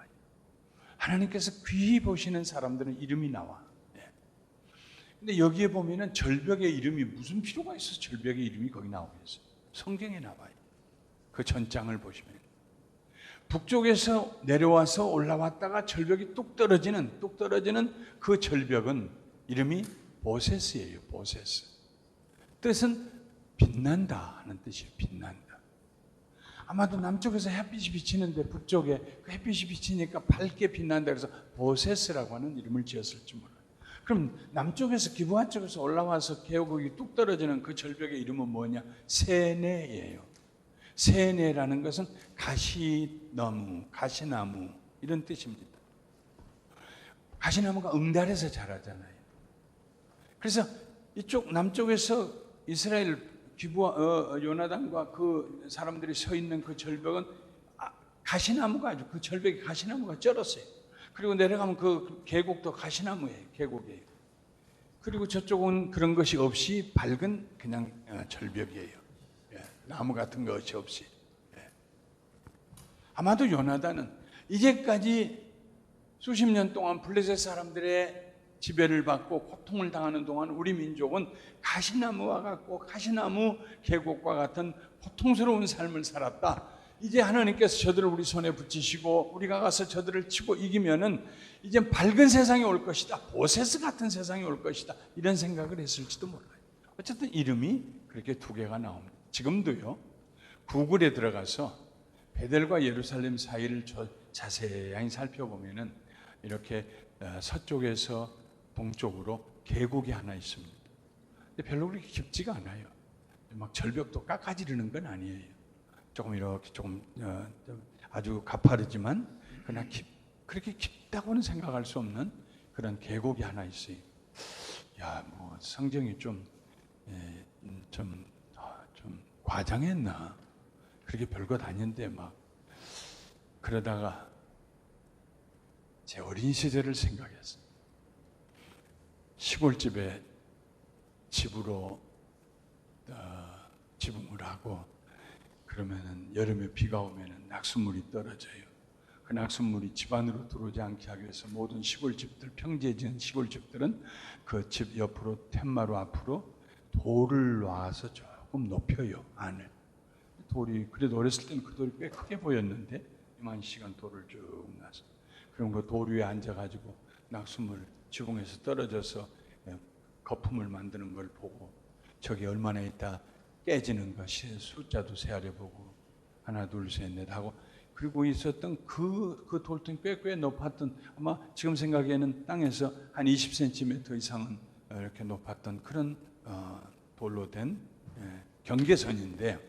Speaker 1: 하나님께서 귀히 보시는 사람들은 이름이 나와. 근데 여기에 보면은 절벽의 이름이 무슨 필요가 있어서 절벽의 이름이 거기 나오겠어요? 성경에 나와요. 그 전장을 보시면 북쪽에서 내려와서 올라왔다가 절벽이 뚝 떨어지는 그 절벽은 이름이 보세스예요. 보세스. 뜻은 빛난다 하는 뜻이에요. 빛난다. 아마도 남쪽에서 햇빛이 비치는데 북쪽에 그 햇빛이 비치니까 밝게 빛난다 그래서 보세스라고 하는 이름을 지었을지 몰라요. 그럼 남쪽에서 기브아 쪽에서 올라와서 계곡이 뚝 떨어지는 그 절벽의 이름은 뭐냐? 세네예요. 세네라는 것은 가시나무, 가시나무 이런 뜻입니다. 가시나무가 응달에서 자라잖아요. 그래서 이쪽 남쪽에서 이스라엘 기브아 요나단과 그 사람들이 서 있는 그 절벽은 가시나무가 아주 그 절벽에 가시나무가 쩔었어요. 그리고 내려가면 그 계곡도 가시나무예요. 계곡이에요. 그리고 저쪽은 그런 것이 없이 밝은 그냥 절벽이에요. 나무 같은 것이 없이. 아마도 요나단은 이제까지 수십 년 동안 블레셋 사람들의 지배를 받고 고통을 당하는 동안 우리 민족은 가시나무와 같고 가시나무 계곡과 같은 고통스러운 삶을 살았다. 이제 하나님께서 저들을 우리 손에 붙이시고 우리가 가서 저들을 치고 이기면은 이제 밝은 세상이 올 것이다. 보세스 같은 세상이 올 것이다. 이런 생각을 했을지도 몰라요. 어쨌든 이름이 그렇게 두 개가 나옵니다. 지금도요. 구글에 들어가서 베델과 예루살렘 사이를 자세히 살펴보면은 이렇게 서쪽에서 동쪽으로 계곡이 하나 있습니다. 근데 별로 그렇게 깊지가 않아요. 막 절벽도 깎아지르는 건 아니에요. 조금 이렇게 조금 아주 가파르지만 그러나 그렇게 깊다고는 생각할 수 없는 그런 계곡이 하나 있어요. 야, 뭐 성경이 좀 과장했나? 그렇게 별것 아닌데 막 그러다가 제 어린 시절을 생각했어요. 시골집에 집으로 지붕을 하고 그러면은 여름에 비가 오면은 낙수물이 떨어져요. 그 낙숫물이 집 안으로 들어오지 않게 하기 위해서 모든 시골집들, 평지에 지은 시골집들은 그 집 옆으로 텐마루 앞으로 돌을 놔서 조금 높여요, 안을. 돌이, 그래도 어렸을 때는 그 돌이 꽤 크게 보였는데 이만시간 돌을 쭉 놔서, 그럼 그 돌 위에 앉아가지고 낙숫물 지붕에서 떨어져서 거품을 만드는 걸 보고 저기 얼마나 있다 깨지는 것이 숫자도 세아려 보고 하나 둘 셋 넷 하고, 그리고 있었던 그 돌덩이 꽤 높았던, 아마 지금 생각에는 땅에서 한 20cm 이상은 이렇게 높았던 그런 돌로 된 경계선인데,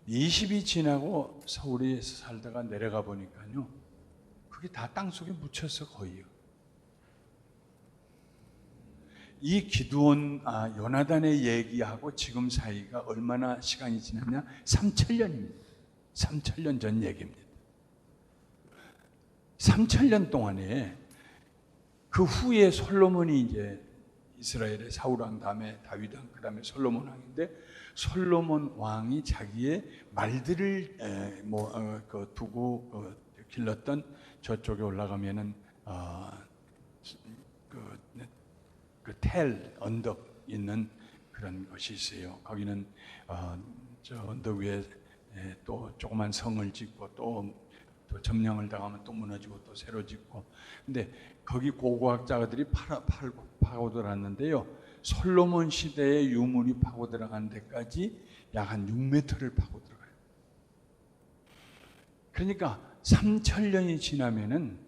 Speaker 1: 20이 지나고 서울에서 살다가 내려가 보니까요, 그게 다 땅속에 묻혀서 거의요. 이 기드온, 요나단의 얘기하고 지금 사이가 얼마나 시간이 지났냐? 3000년입니다. 3000년 전 얘기입니다. 3000년 동안에 그 후에 솔로몬이 이제 이스라엘의 사울 왕 다음에 다윗 왕 그 다음에 솔로몬 왕인데, 솔로몬 왕이 자기의 말들을 두고 길렀던 저쪽에 올라가면은 그 텔 언덕 있는 그런 것이 있어요. 거기는 저 언덕 위에 또 조그만 성을 짓고 또 점령을 당하면 또 무너지고 또 새로 짓고, 근데 거기 고고학자들이 파고들었는데요, 솔로몬 시대의 유물이 파고들어간 데까지 약 한 6m를 파고들어가요. 그러니까 3000년이 지나면은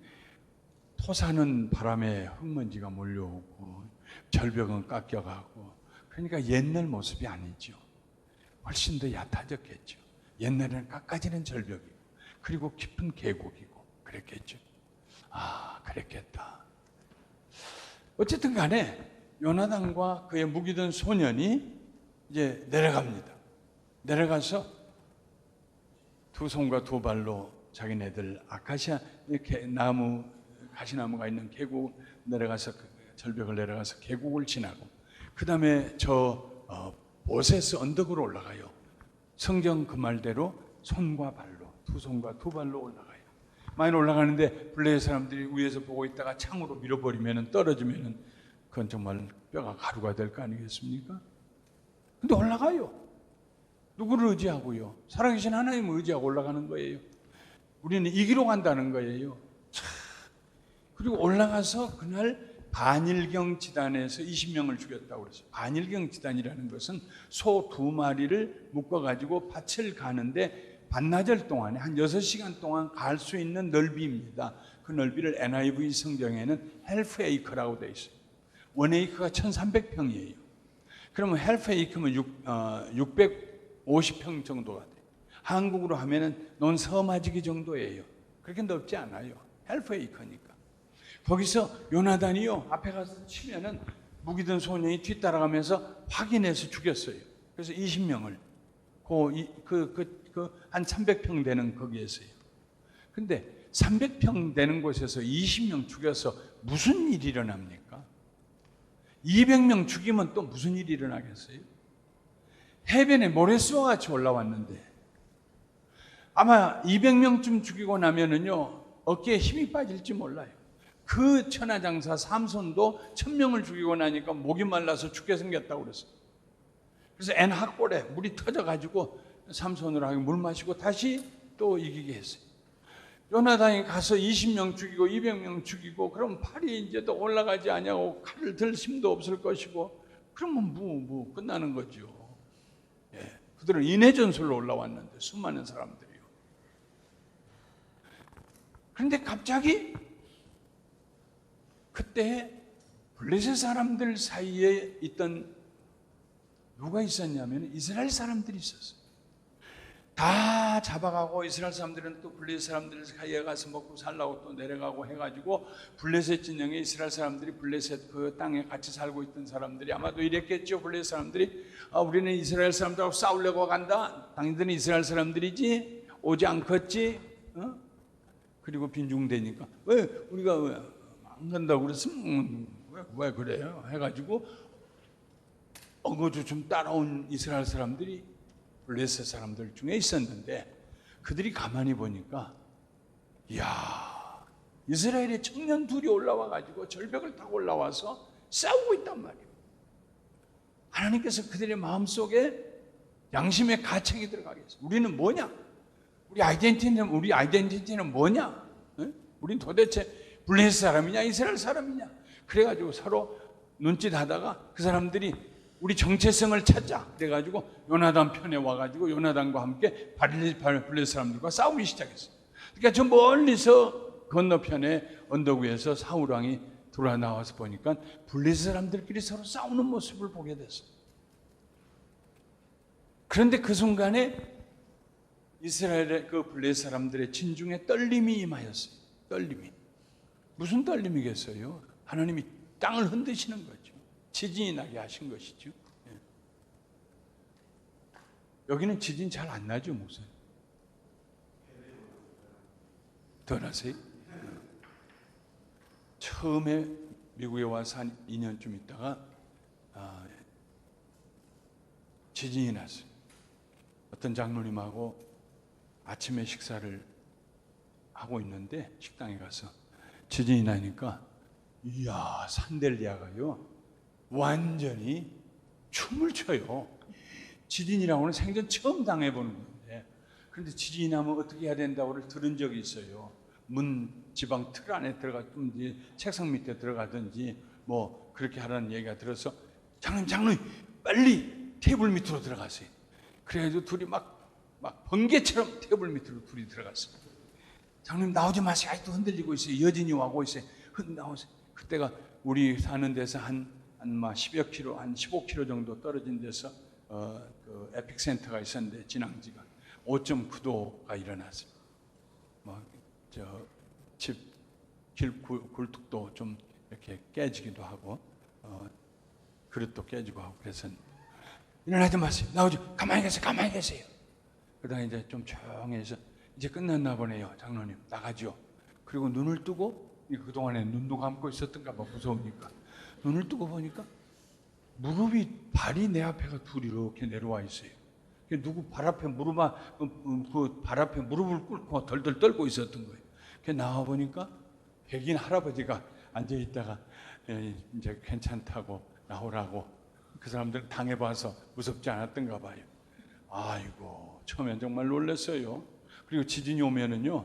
Speaker 1: 토사는 바람에 흙먼지가 몰려오고 절벽은 깎여가고, 그러니까 옛날 모습이 아니죠. 훨씬 더 얕아졌겠죠. 옛날에는 깎아지는 절벽이고 그리고 깊은 계곡이고 그랬겠죠. 그랬겠다. 어쨌든 간에 요나단과 그의 무기든 소년이 이제 내려갑니다. 내려가서 두 손과 두 발로 자기네들 아카시아 이렇게 나무, 가시나무가 있는 계곡 내려가서 그 절벽을 내려가서 계곡을 지나고, 그 다음에 보세스 언덕으로 올라가요. 성경 그 말대로 손과 발로, 두 손과 두 발로 올라가요. 많이 올라가는데 블레셋 사람들이 위에서 보고 있다가 창으로 밀어버리면, 떨어지면 그건 정말 뼈가 가루가 될 거 아니겠습니까? 근데 올라가요. 누구를 의지하고요? 살아계신 하나님을 의지하고 올라가는 거예요. 우리는 이기로 간다는 거예요. 그리고 올라가서 그날 반일경 지단에서 20명을 죽였다고 그랬어요. 반일경 지단이라는 것은 소 2마리를 묶어가지고 밭을 가는데 반나절 동안에 한 6시간 동안 갈 수 있는 넓이입니다. 그 넓이를 NIV 성경에는 헬프 에이커라고 되어 있어요. 1에이커가 1300평이에요. 그러면 헬프 에이커면 650평 정도가 돼요. 한국으로 하면은 논서마지기 정도예요. 그렇게 넓지 않아요. 헬프 에이커니까. 거기서 요나단이요, 앞에 가서 치면은 무기든 소년이 뒤따라가면서 확인해서 죽였어요. 그래서 20명을 한 300평 되는 거기에서요. 근데 300평 되는 곳에서 20명 죽여서 무슨 일이 일어납니까? 200명 죽이면 또 무슨 일이 일어나겠어요? 해변에 모래수와 같이 올라왔는데, 아마 200명쯤 죽이고 나면은요, 어깨에 힘이 빠질지 몰라요. 그 천하장사 삼손도 1000명을 죽이고 나니까 목이 말라서 죽게 생겼다고 그랬어요. 그래서 엔학골에 물이 터져가지고 삼손으로 하게 물 마시고 다시 또 이기게 했어요. 요나단이 가서 20명 죽이고 200명 죽이고, 그럼 팔이 이제 또 올라가지 않냐고, 칼을 들 힘도 없을 것이고, 그러면 끝나는 거죠. 그들은 인해전술로 올라왔는데, 수많은 사람들이요. 그런데 갑자기 그때 블레셋 사람들 사이에 있던 누가 있었냐면 이스라엘 사람들이 있었어요. 다 잡아가고 이스라엘 사람들은 또 블레셋 사람들 사이에 가서 먹고 살라고 또 내려가고 해가지고, 블레셋 진영에 이스라엘 사람들이 블레셋 그 땅에 같이 살고 있던 사람들이 아마도 이랬겠죠. 블레셋 사람들이 우리는 이스라엘 사람들하고 싸우려고 간다. 당신들은 이스라엘 사람들이지 오지 않겠지. 그리고 빈중대니까 왜 우리가 왜 안 간다고 그랬으면 왜 그래요? 해가지고 어거주 좀 따라온 이스라엘 사람들이 블레셋 사람들 중에 있었는데, 그들이 가만히 보니까 이야, 이스라엘의 청년 둘이 올라와 가지고 절벽을 타고 올라와서 싸우고 있단 말이에요. 하나님께서 그들의 마음속에 양심의 가책이 들어가겠어요. 우리는 뭐냐? 우리 아이덴티티는 뭐냐? 우린 도대체 블레셋 사람이냐 이스라엘 사람이냐? 그래가지고 서로 눈짓하다가 그 사람들이 우리 정체성을 찾자 그래가지고 요나단 편에 와가지고 요나단과 함께 블레셋 사람들과 싸우기 시작했어요. 그러니까 저 멀리서 건너편에 언덕 위에서 사울 왕이 돌아 나와서 보니까 블레셋 사람들끼리 서로 싸우는 모습을 보게 됐어요. 그런데 그 순간에 이스라엘의 그 블레셋 사람들의 진중에 떨림이 임하였어요. 떨림이. 무슨 떨림이겠어요? 하나님이 땅을 흔드시는 거죠. 지진이 나게 하신 것이죠. 여기는 지진 잘 안 나죠, 목사님? 더 나세요? 처음에 미국에 와서 한 2년쯤 있다가 지진이 났어요. 어떤 장로님하고 아침에 식사를 하고 있는데 식당에 가서 지진이 나니까 이야, 산델리아가요 완전히 춤을 춰요. 지진이라고는 생전 처음 당해보는 건데, 그런데 지진이 나면 어떻게 해야 된다고 들은 적이 있어요. 지방 틀 안에 들어가든지 책상 밑에 들어가든지 뭐 그렇게 하라는 얘기가 들어서 장로님 빨리 테이블 밑으로 들어가세요. 그래가지고 둘이 막 번개처럼 테이블 밑으로 둘이 들어갔어요. 장로님 나오지 마세요. 아직도 흔들리고 있어요. 여진이 와고 있어요. 나오세요. 그때가 우리 사는 데서 한 10여 킬로, 한 15킬로 정도 떨어진 데서 그 에픽 센터가 있었는데 진앙지가 5.9도가 일어났어요. 굴뚝도 좀 이렇게 깨지기도 하고 그릇도 깨지고 하고 그래서 일어나지 마세요. 나오지 가만히 계세요. 그러다가 이제 좀 조용해서 이제 끝났나 보네요. 장로님 나가죠. 그리고 눈을 뜨고 그동안에 눈도 감고 있었던가 봐 무서우니까 눈을 뜨고 보니까 발이 내 앞에가 둘이 이렇게 내려와 있어요. 누구 발 앞에 발 앞에 무릎을 꿇고 덜덜 떨고 있었던 거예요. 나와 보니까 백인 할아버지가 앉아 있다가 이제 괜찮다고 나오라고 그 사람들 당해봐서 무섭지 않았던가 봐요. 아이고 처음엔 정말 놀랐어요. 그리고 지진이 오면은요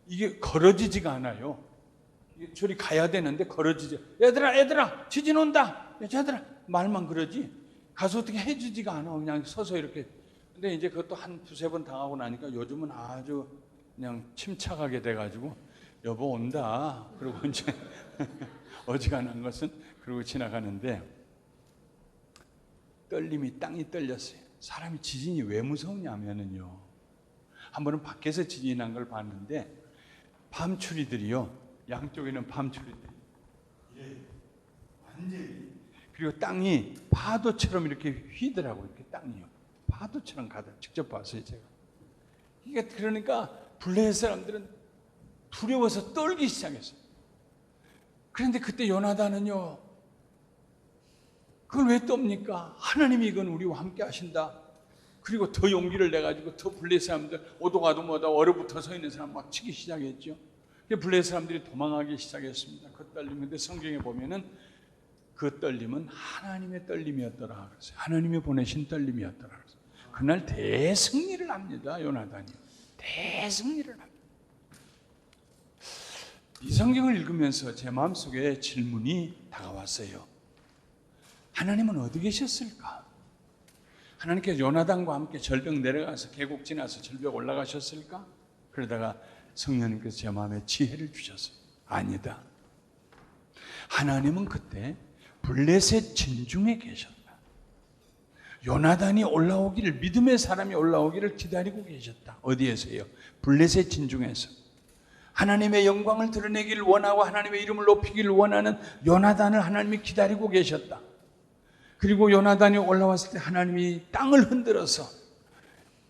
Speaker 1: 이게 걸어지지가 않아요. 저리 가야 되는데 걸어지지. 얘들아 지진 온다. 얘들아 말만 그러지 가서 어떻게 해주지가 않아. 그냥 서서 이렇게. 근데 이제 그것도 한 두세 번 당하고 나니까 요즘은 아주 그냥 침착하게 돼가지고 여보 온다. 그리고 이제 어지간한 것은 그러고 지나가는데 땅이 떨렸어요. 사람이 지진이 왜 무서우냐면은요. 한 번은 밖에서 지진이 난 걸 봤는데 밤추리들이요. 양쪽에는 밤추리들이 완전히 그리고 땅이 파도처럼 이렇게 휘더라고요. 이렇게 땅이요. 파도처럼 가다 직접 봤어요 제가. 그러니까 블레셋 사람들은 두려워서 떨기 시작했어요. 그런데 그때 요나단은요. 그걸 왜 떱니까? 하나님이 이건 우리와 함께 하신다. 그리고 더 용기를 내가지고 더 블레셋 사람들 오도가도 뭐다 얼어붙어 서 있는 사람 막 치기 시작했죠. 블레셋 사람들이 도망하기 시작했습니다. 그 떨림. 근데 성경에 보면은 그 떨림은 하나님의 떨림이었더라. 그래서 하나님이 보내신 떨림이었더라. 그래서 그날 대승리를 합니다. 요나단이 대승리를 합니다. 이 성경을 읽으면서 제 마음속에 질문이 다가왔어요. 하나님은 어디 계셨을까? 하나님께서 요나단과 함께 절벽 내려가서 계곡 지나서 절벽 올라가셨을까? 그러다가 성령님께서 제 마음에 지혜를 주셨어요. 아니다. 하나님은 그때 블레셋 진중에 계셨다. 요나단이 올라오기를, 믿음의 사람이 올라오기를 기다리고 계셨다. 어디에서요? 블레셋 진중에서. 하나님의 영광을 드러내기를 원하고 하나님의 이름을 높이기를 원하는 요나단을 하나님이 기다리고 계셨다. 그리고 요나단이 올라왔을 때 하나님이 땅을 흔들어서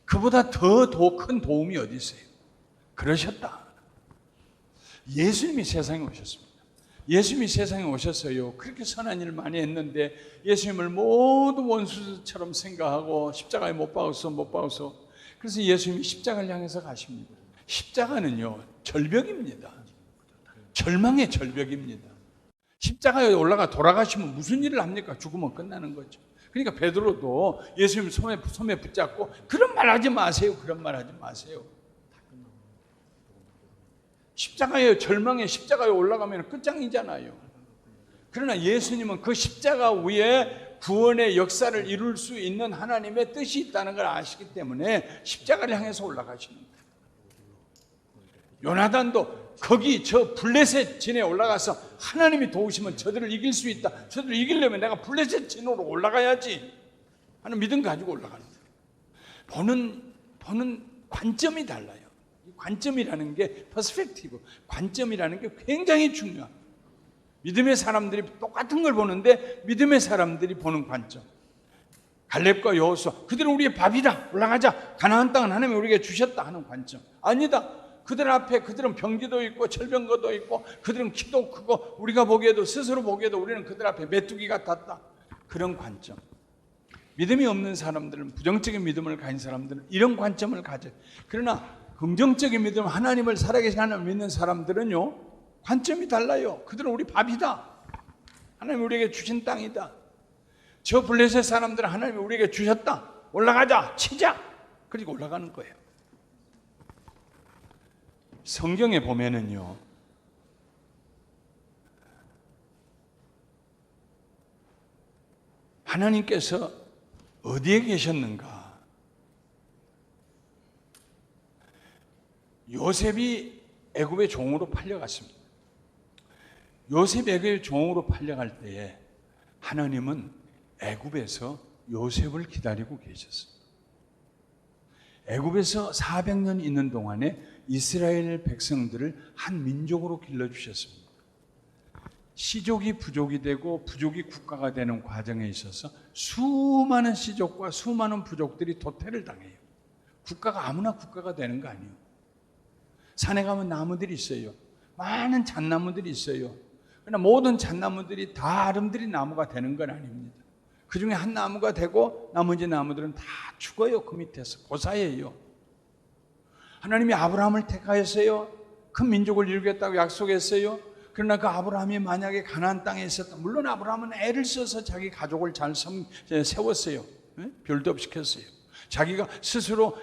Speaker 1: 그보다 더 큰 도움이 어디 있어요? 그러셨다. 예수님이 세상에 오셨습니다. 예수님이 세상에 오셨어요. 그렇게 선한 일을 많이 했는데 예수님을 모두 원수처럼 생각하고 십자가에 못 박아서 그래서 예수님이 십자가를 향해서 가십니다. 십자가는요 절벽입니다. 절망의 절벽입니다. 십자가에 올라가 돌아가시면 무슨 일을 합니까? 죽으면 끝나는 거죠. 그러니까 베드로도 예수님 손에 붙잡고 그런 말 하지 마세요. 그런 말 하지 마세요. 십자가에 절망의 십자가에 올라가면 끝장이잖아요. 그러나 예수님은 그 십자가 위에 구원의 역사를 이룰 수 있는 하나님의 뜻이 있다는 걸 아시기 때문에 십자가를 향해서 올라가시는 거예요. 요나단도 거기 저 블레셋 진에 올라가서 하나님이 도우시면 저들을 이길 수 있다. 저들을 이기려면 내가 블레셋 진으로 올라가야지 하는 믿음 가지고 올라가는 거예요. 보는 관점이 달라요. 관점이라는 게 퍼스펙티브, 관점이라는 게 굉장히 중요합니다. 믿음의 사람들이 똑같은 걸 보는데 믿음의 사람들이 보는 관점. 갈렙과 여호수아 그들은 우리의 밥이다. 올라가자. 가나안 땅은 하나님이 우리에게 주셨다 하는 관점. 아니다. 그들 앞에 그들은 병기도 있고 철병거도 있고 그들은 키도 크고 우리가 보기에도 스스로 보기에도 우리는 그들 앞에 메뚜기 같았다. 그런 관점. 믿음이 없는 사람들은 부정적인 믿음을 가진 사람들은 이런 관점을 가져요. 그러나 긍정적인 믿음 하나님을 살아계신 하나님을 믿는 사람들은요 관점이 달라요. 그들은 우리 밥이다. 하나님이 우리에게 주신 땅이다. 저 블레셋 사람들은 하나님이 우리에게 주셨다. 올라가자. 치자. 그리고 올라가는 거예요. 성경에 보면은요 하나님께서 어디에 계셨는가? 요셉이 애굽의 종으로 팔려갔습니다. 요셉이 애굽의 종으로 팔려갈 때에 하나님은 애굽에서 요셉을 기다리고 계셨습니다. 애굽에서 400년 있는 동안에 이스라엘 백성들을 한 민족으로 길러주셨습니다. 시족이 부족이 되고 부족이 국가가 되는 과정에 있어서 수많은 시족과 수많은 부족들이 도태를 당해요. 국가가 아무나 국가가 되는 거 아니에요. 산에 가면 나무들이 있어요. 많은 잣나무들이 있어요. 그러나 모든 잣나무들이 다 아름드리 나무가 되는 건 아닙니다. 그 중에 한 나무가 되고 나머지 나무들은 다 죽어요. 그 밑에서 고사예요. 하나님이 아브라함을 택하였어요. 큰 민족을 이루겠다고 약속했어요. 그러나 그 아브라함이 만약에 가나안 땅에 있었다. 물론 아브라함은 애를 써서 자기 가족을 잘 세웠어요. 빌드업 시켰어요. 자기가 스스로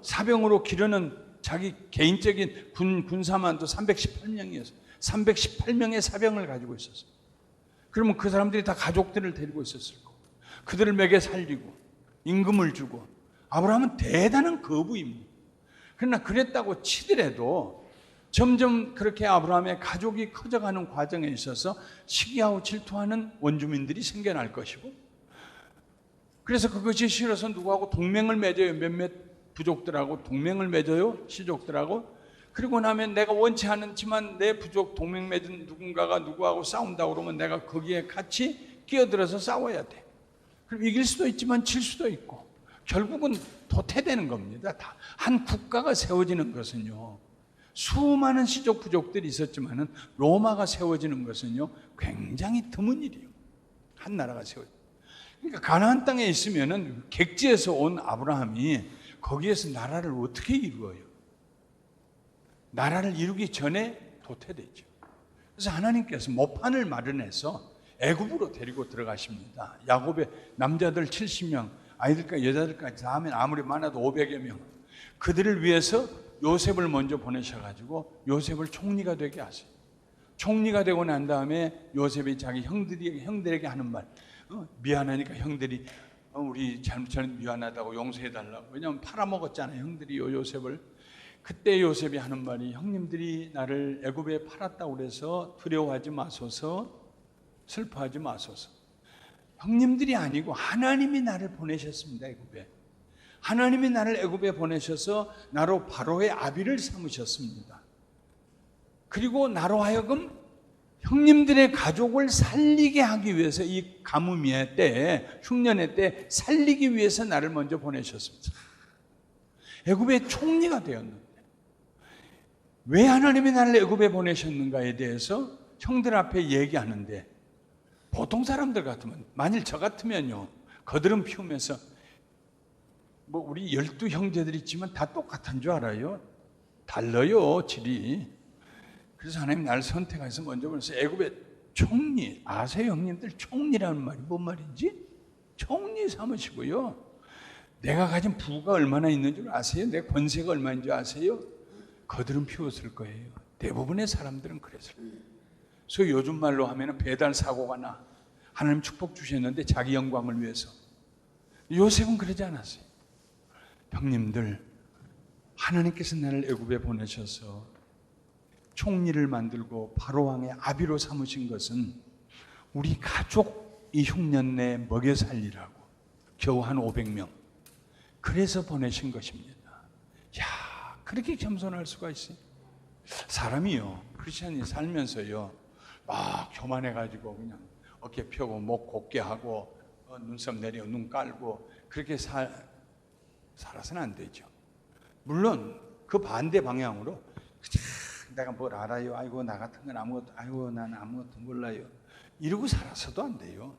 Speaker 1: 사병으로 기르는 자기 개인적인 군사만도 318명이었어요. 318명의 사병을 가지고 있었어요. 그러면 그 사람들이 다 가족들을 데리고 있었을 거고 그들을 먹여 살리고 임금을 주고 아브라함은 대단한 거부입니다. 그러나 그랬다고 치더라도 점점 그렇게 아브라함의 가족이 커져가는 과정에 있어서 시기하고 질투하는 원주민들이 생겨날 것이고 그래서 그것이 싫어서 누구하고 동맹을 맺어요. 몇몇 부족들하고 동맹을 맺어요. 시족들하고. 그리고 나면 내가 원치 않지만 내 부족 동맹 맺은 누군가가 누구하고 싸운다고 그러면 내가 거기에 같이 끼어들어서 싸워야 돼. 그럼 이길 수도 있지만 질 수도 있고 결국은 도태되는 겁니다. 다. 한 국가가 세워지는 것은요. 수많은 시족 부족들이 있었지만은 로마가 세워지는 것은요. 굉장히 드문 일이에요. 한 나라가 세워져. 그러니까 가나안 땅에 있으면은 객지에서 온 아브라함이 거기에서 나라를 어떻게 이루어요? 나라를 이루기 전에 도태됐죠. 그래서 하나님께서 모판을 마련해서 애굽으로 데리고 들어가십니다. 야곱의 남자들 70명, 아이들과 여자들까지 다 하면 아무리 많아도 500여 명. 그들을 위해서 요셉을 먼저 보내셔가지고 요셉을 총리가 되게 하세요. 총리가 되고 난 다음에 요셉이 자기 형들에게 하는 말, 미안하니까 형들이 우리 잘못하면 미안하다고 용서해달라고. 왜냐하면 팔아먹었잖아요. 형들이 요셉을. 그때 요셉이 하는 말이 형님들이 나를 애굽에 팔았다고 그래서 두려워하지 마소서, 슬퍼하지 마소서. 형님들이 아니고 하나님이 나를 보내셨습니다. 애굽에. 하나님이 나를 애굽에 보내셔서 나로 바로의 아비를 삼으셨습니다. 그리고 나로 하여금 형님들의 가족을 살리게 하기 위해서 이 가뭄의 때에 흉년의 때 살리기 위해서 나를 먼저 보내셨습니다. 애굽의 총리가 되었는데 왜 하나님이 나를 애굽에 보내셨는가에 대해서 형들 앞에 얘기하는데 보통 사람들 같으면 만일 저 같으면요 거드름 피우면서 뭐 우리 12 형제들 있지만 다 똑같은 줄 알아요. 달라요, 질이. 그래서 하나님 나를 선택해서 먼저 보내서 애굽의 총리, 아세요 형님들? 총리라는 말이 뭔 말인지? 총리 삼으시고요. 내가 가진 부가 얼마나 있는 줄 아세요? 내 권세가 얼마인 줄 아세요? 거드름 피웠을 거예요. 대부분의 사람들은 그랬을 거예요. 그래서 요즘 말로 하면 배달 사고가 나. 하나님 축복 주셨는데 자기 영광을 위해서. 요셉은 그러지 않았어요. 형님들, 하나님께서 나를 애굽에 보내셔서 총리를 만들고 바로 왕의 아비로 삼으신 것은 우리 가족 이 흉년내 먹여 살리라고. 겨우 한 500명. 그래서 보내신 것입니다. 야, 그렇게 겸손할 수가 있어요. 사람이요, 크리스천이 살면서요, 막 교만해가지고 그냥 어깨 펴고 목 곧게 하고 눈썹 내려 눈 깔고 그렇게 살아서는 안 되죠. 물론 그 반대 방향으로 내가 뭘 알아요, 아이고 나 같은 건 아무것도, 아이고 난 아무것도 몰라요, 이러고 살아서도 안 돼요.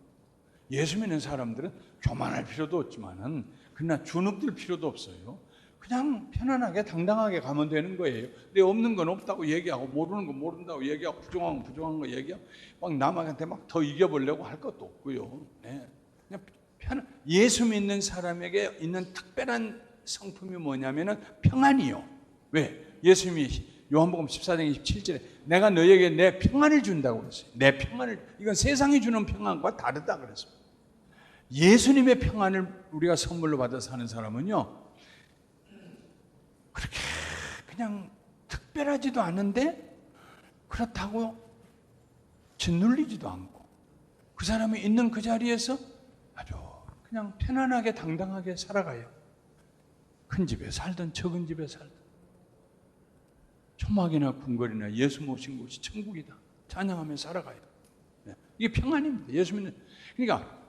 Speaker 1: 예수 믿는 사람들은 교만할 필요도 없지만은 그러나 주눅들 필요도 없어요. 그냥 편안하게 당당하게 가면 되는 거예요. 내 없는 건 없다고 얘기하고 모르는 건 모른다고 얘기하고 부정한 건 부정한 거 얘기하고 막 남한테 막 더 이겨보려고 할 것도 없고요. 네. 그냥 예수 믿는 사람에게 있는 특별한 성품이 뭐냐면은 평안이요. 왜? 예수님이 요한복음 14장 27절에 내가 너에게 내 평안을 준다고 그랬어요. 내 평안을, 이건 세상이 주는 평안과 다르다 그랬습니다. 예수님의 평안을 우리가 선물로 받아서 사는 사람은요, 그렇게 그냥 특별하지도 않은데 그렇다고 짓눌리지도 않고 그 사람이 있는 그 자리에서 아주 그냥 편안하게 당당하게 살아가요. 큰 집에 살든 적은 집에 살든 초막이나 궁궐이나 예수 모신 곳이 천국이다 찬양하며 살아가요. 이게 평안입니다. 예수 믿는. 그러니까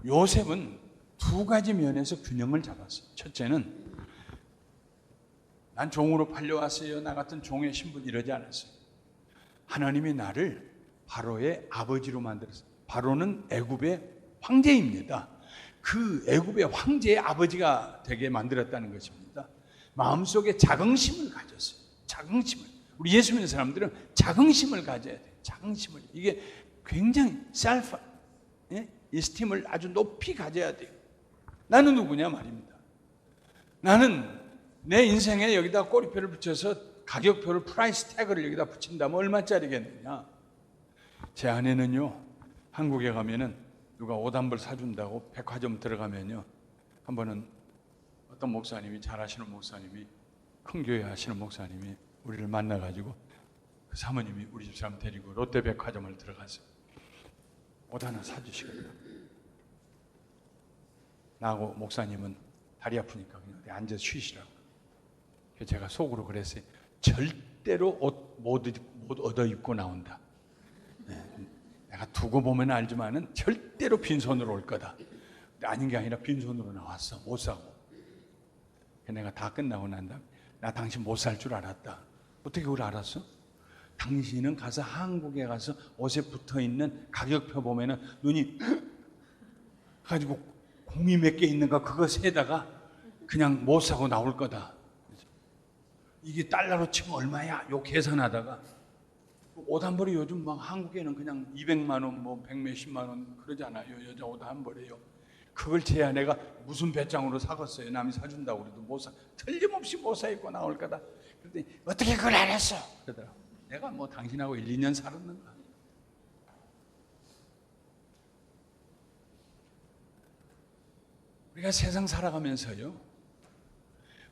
Speaker 1: 요셉은 두 가지 면에서 균형을 잡았어요. 첫째는 난 종으로 팔려왔어요, 나 같은 종의 신분, 이러지 않았어요. 하나님이 나를 바로의 아버지로 만들었어요. 바로는 애굽의 황제입니다. 그 애굽의 황제의 아버지가 되게 만들었다는 것입니다. 마음속에 자긍심을 가졌어요. 자긍심을. 우리 예수 믿는 사람들은 자긍심을 가져야 돼요. 자긍심을. 이게 굉장히 셀프 이스팀을 아주 높이 가져야 돼요. 나는 누구냐 말입니다. 나는 내 인생에 여기다 꼬리표를 붙여서 가격표를, 프라이스 태그를 여기다 붙인다면 얼마짜리겠느냐. 제 아내는요, 한국에 가면은 누가 옷 한 벌 사준다고 백화점 들어가면요, 한 번은 어떤 목사님이, 잘 아시는 목사님이, 큰 교회 하시는 목사님이 우리를 만나가지고 그 사모님이 우리 집 사람 데리고 롯데 백화점을 들어가서 옷 하나 사주시거든요. 나하고 목사님은 다리 아프니까 그냥 어디 앉아서 쉬시라고. 제가 속으로 그랬어요. 절대로 옷 못 얻어 입고 나온다. 네. 내가 두고 보면 알지만은 절대로 빈손으로 올 거다. 근데 아닌 게 아니라 빈손으로 나왔어. 못 사고. 내가 다 끝나고 난 다음에 나 당신 못 살 줄 알았다. 어떻게 그걸 알았어? 당신은 가서 한국에 가서 옷에 붙어있는 가격표 보면은 눈이 가지고 공이 몇 개 있는가 그거 세다가 그냥 못 사고 나올 거다. 이게 달러로 치면 얼마야? 요 계산하다가 옷 한 벌이 요즘 막 한국에는 그냥 200만 원, 뭐 100몇십만 원 그러잖아요. 여자 옷 한 벌이요. 그걸 제 아내가 무슨 배짱으로 사겠어요. 남이 사준다고 그래도 못 사. 틀림없이 못 사 입고 나올 거다. 그랬더니 어떻게 그걸 알았어? 그러더라고. 내가 뭐 당신하고 1, 2년 살았는가? 우리가 세상 살아가면서요,